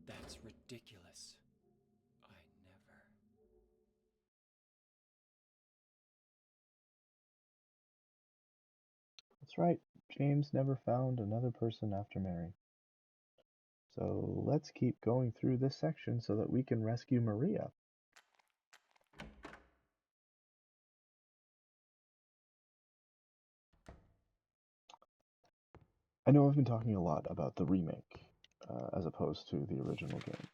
That's ridiculous. I never. That's right. James never found another person after Mary. So let's keep going through this section so that we can rescue Maria. I know I've been talking a lot about the remake as opposed to the original game.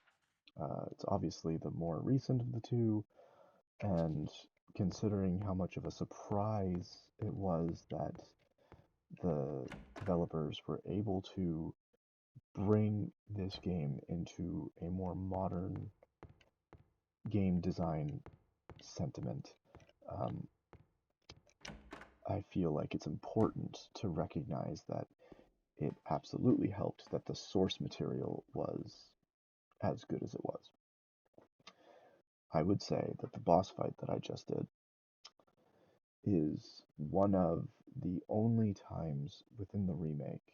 It's obviously the more recent of the two, and considering how much of a surprise it was that the developers were able to bring this game into a more modern game design sentiment, um, I feel like it's important to recognize that it absolutely helped that the source material was as good as it was. I would say that the boss fight that I just did is one of the only times within the remake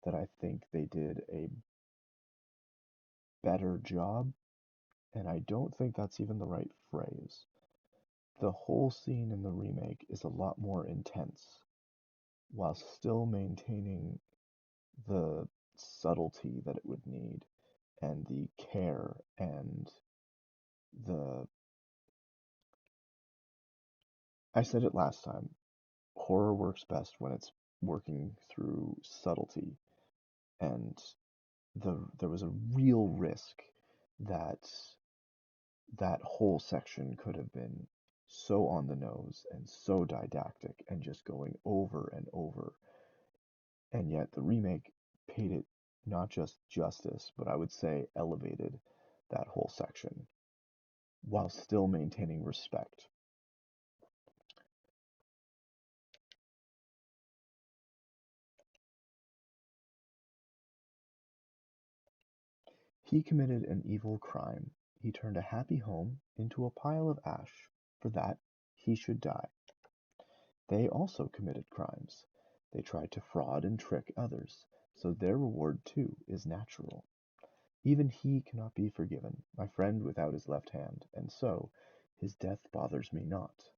that I think they did a better job, and I don't think that's even the right phrase. The whole scene in the remake is a lot more intense while still maintaining the subtlety that it would need and the care and the I said it last time, horror works best when it's working through subtlety, and there was a real risk that that whole section could have been so on the nose and so didactic and just going over and over. And yet the remake paid it not just justice, but I would say elevated that whole section while still maintaining respect. He committed an evil crime. He turned a happy home into a pile of ash. For that, he should die. They also committed crimes. They tried to fraud and trick others, so their reward too is natural. Even he cannot be forgiven, my friend without his left hand, and so his death bothers me not.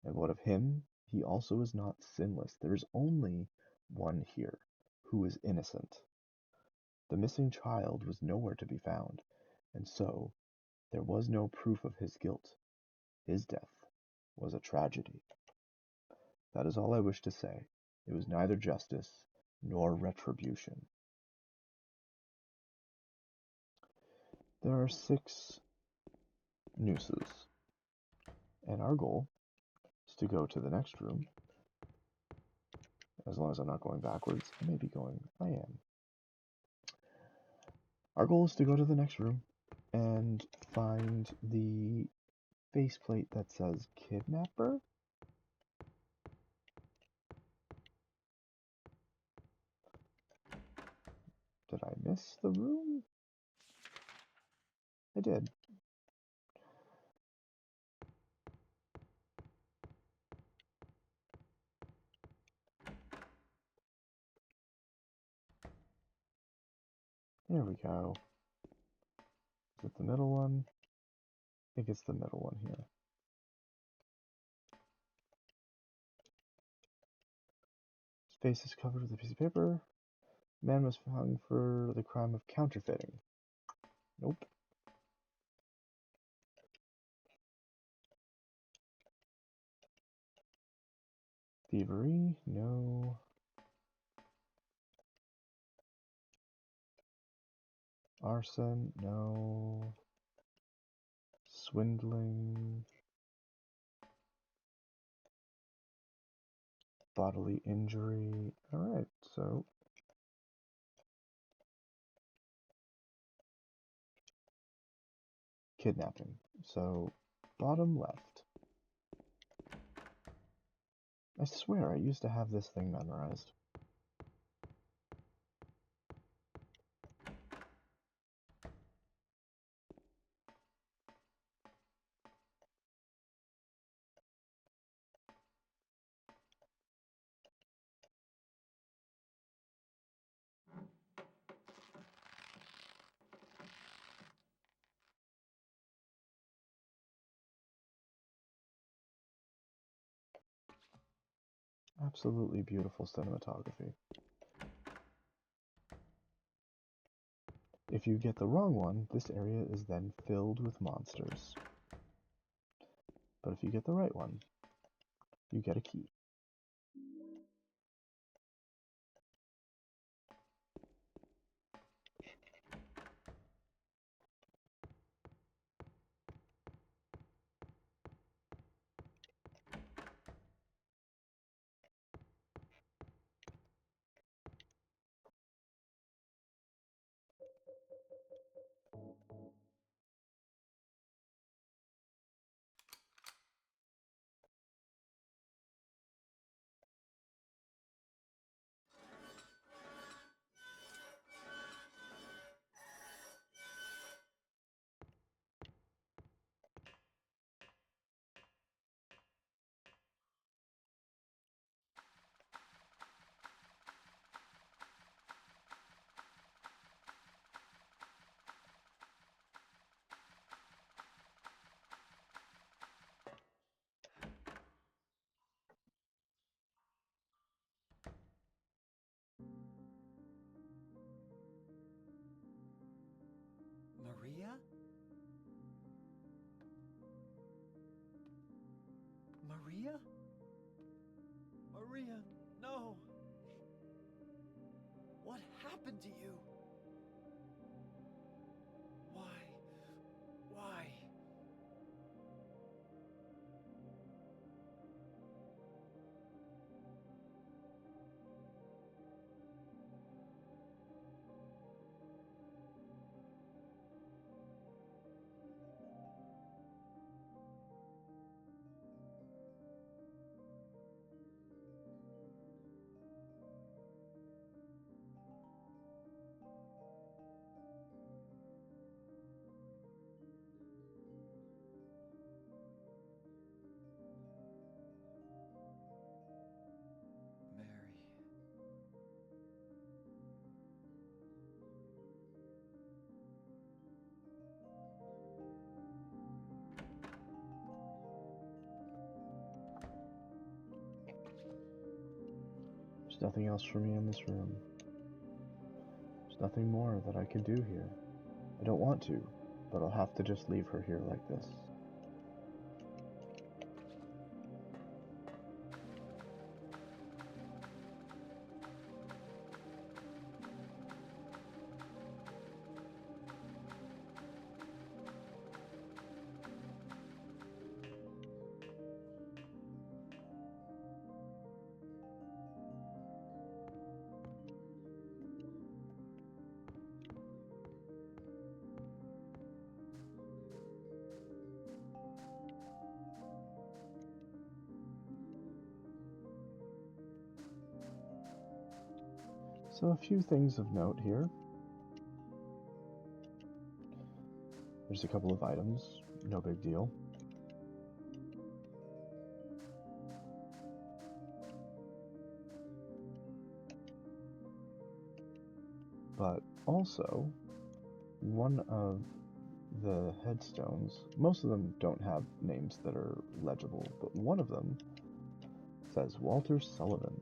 And what of him? He also is not sinless. There is only one here who is innocent. The missing child was nowhere to be found, and so there was no proof of his guilt. His death was a tragedy. That is all I wish to say. It was neither justice nor retribution. There are 6 nooses, and our goal is to go to the next room. As long as I'm not going backwards. I may be going. I am. Our goal is to go to the next room and find the faceplate that says Kidnapper. Did I miss the room? I did. There we go. Is it the middle one? I think it's the middle one here. His face is covered with a piece of paper. Man was hung for the crime of counterfeiting. Nope. Thievery? No. Arson? No. Swindling? Bodily injury? Alright, so... Kidnapping. So, bottom left. I swear I used to have this thing memorized. Absolutely beautiful cinematography. If you get the wrong one, this area is then filled with monsters. But if you get the right one, you get a key. Maria? Maria? Maria, no! What happened to you? Why? Why? Mary. There's nothing else for me in this room. There's nothing more that I could do here. I don't want to, but I'll have to just leave her here like this. So a few things of note here. There's a couple of items, no big deal. But also, one of the headstones, most of them don't have names that are legible, but one of them says Walter Sullivan.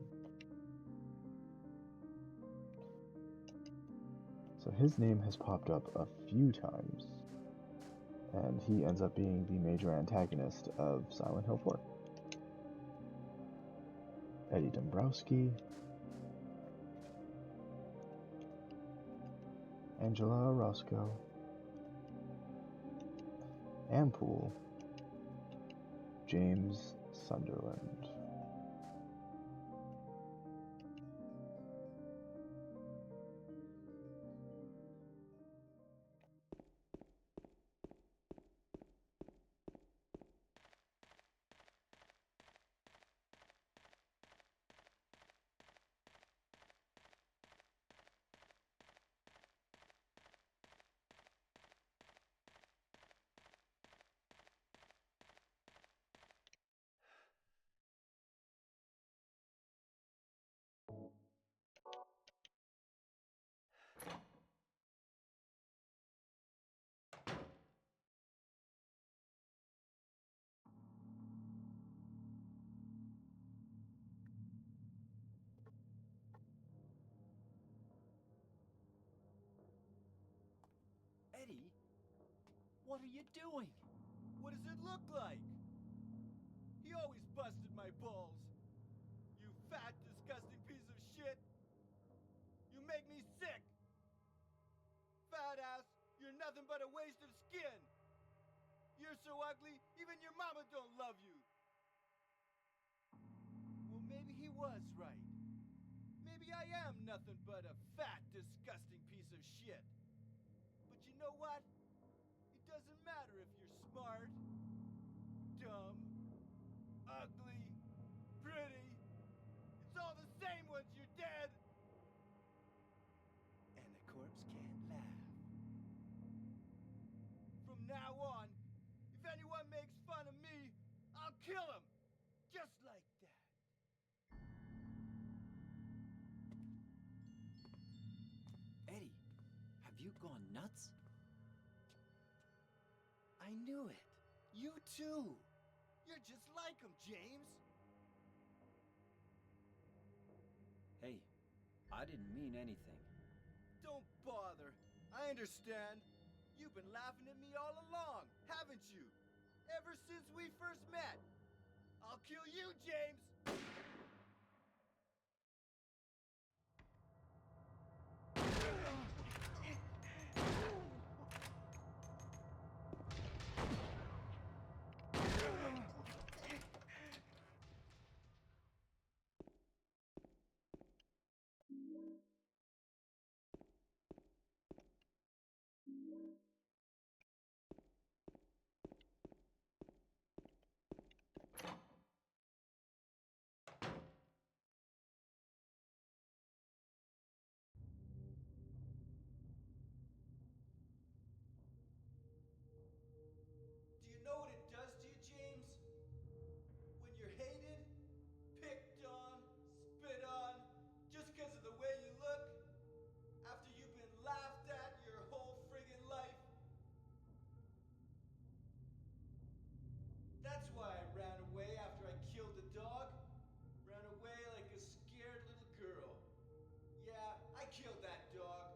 So his name has popped up a few times, and he ends up being the major antagonist of Silent Hill 4. Eddie Dombrowski, Angela Roscoe, Ampool, James Sunderland. Eddie, what are you doing? What does it look like? He always busted my balls. You fat, disgusting piece of shit. You make me sick. Fat ass, you're nothing but a waste of skin. You're so ugly, even your mama don't love you. Well, maybe he was right. Maybe I am nothing but a fat, disgusting piece of shit. But you know what? It doesn't matter if you're smart, dumb, ugly, pretty. It's all the same once you're dead. And the corpse can't laugh. From now on, if anyone makes fun of me, I'll kill him. Just like that. Eddie, have you gone nuts? I knew it. You too. You're just like him, James. Hey, I didn't mean anything. Don't bother. I understand. You've been laughing at me all along, haven't you? Ever since we first met. I'll kill you, James! Do you know what it does to you, James? When you're hated, picked on, spit on, just because of the way you look, after you've been laughed at your whole friggin' life. That's why I ran away after I killed the dog. Ran away like a scared little girl. Yeah, I killed that dog.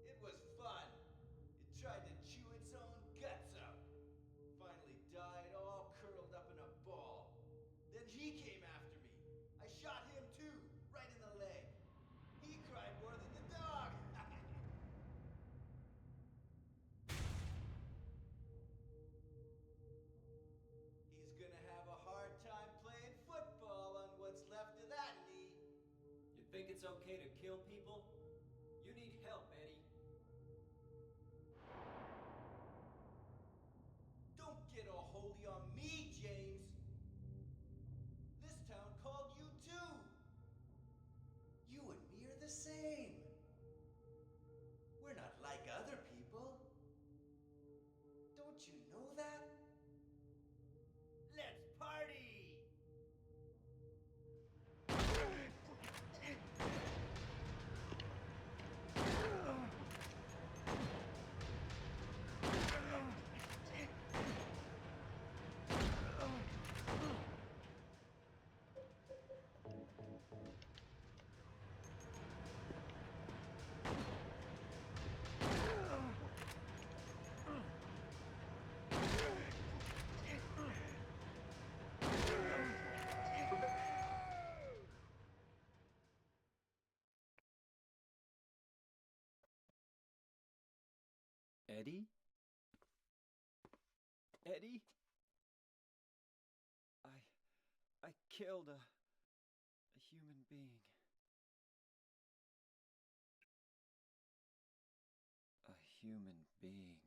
It was fun. It tried to chew its own guts out. Finally died all curled up in a ball. Then he came after me. I shot him too, right in the leg. He cried more than the dog. He's gonna have a hard time playing football on what's left of that knee. You think it's okay to kill people? You need help, Eddie. Don't get all holy on me, James. This town called you too. You and me are the same. Don't you know that? Let's party! Eddie? Eddie? I killed a human being. A human being.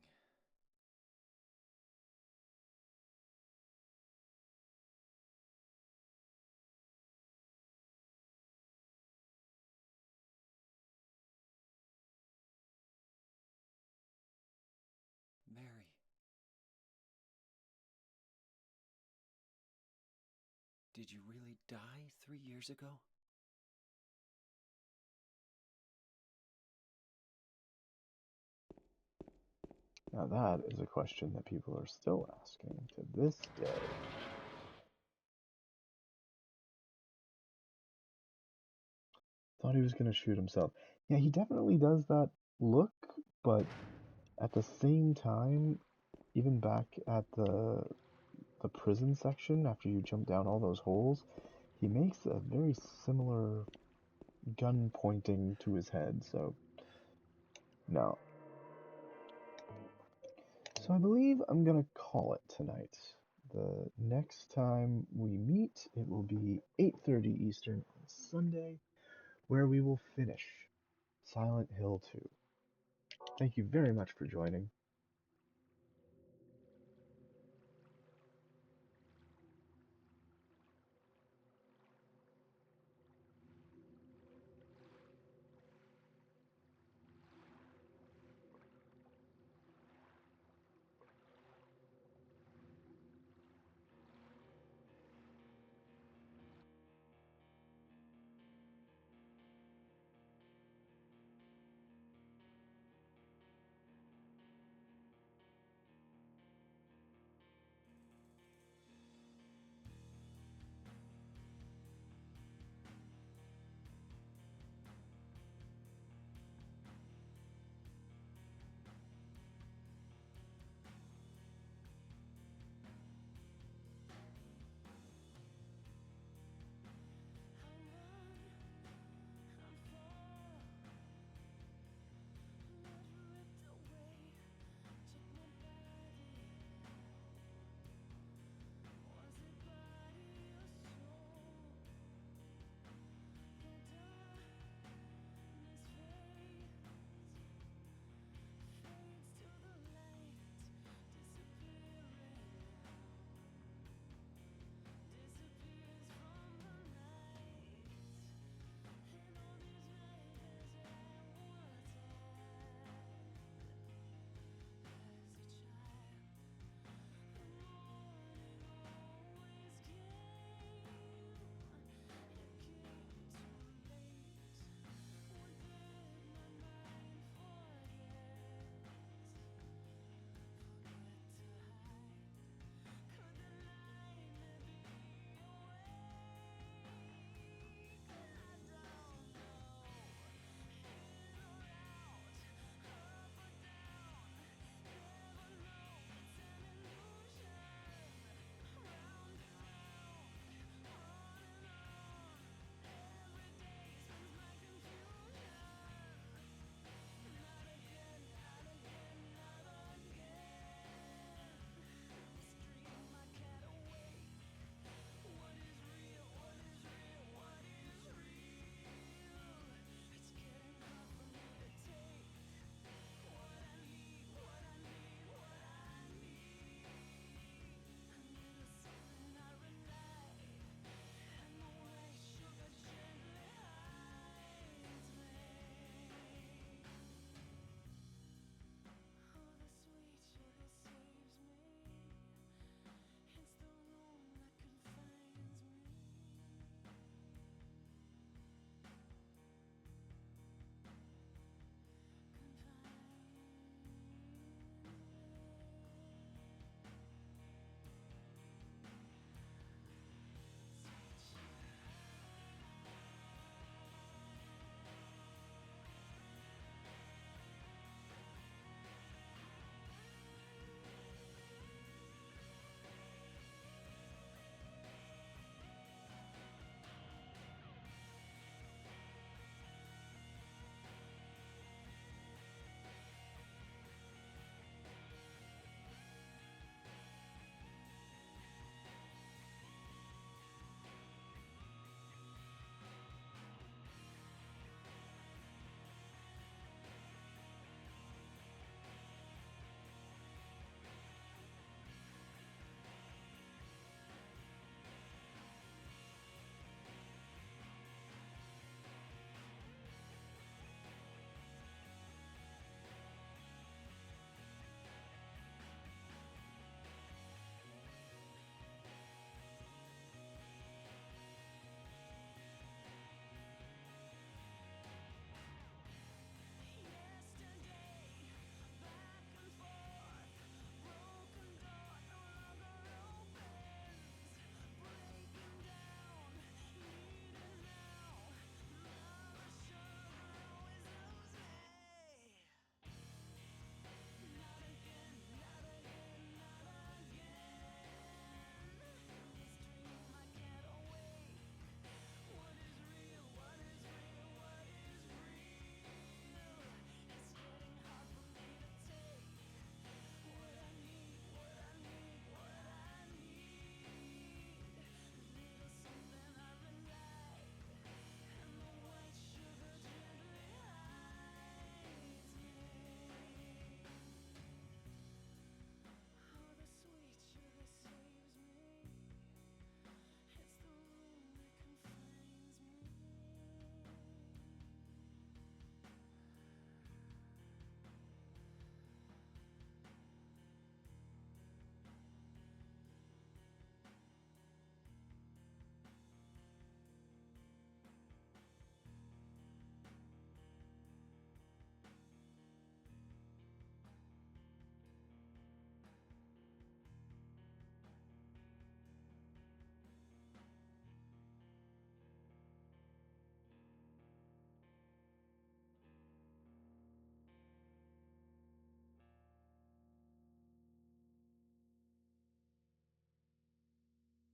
Mary. Did you really die 3 years ago? Now that is a question that people are still asking to this day. Thought he was going to shoot himself. Yeah, he definitely does that look, but at the same time, even back at the prison section, after you jump down all those holes, he makes a very similar gun pointing to his head, so no. So I believe I'm gonna call it tonight. The next time we meet, it will be 8:30 Eastern on Sunday, where we will finish Silent Hill 2. Thank you very much for joining.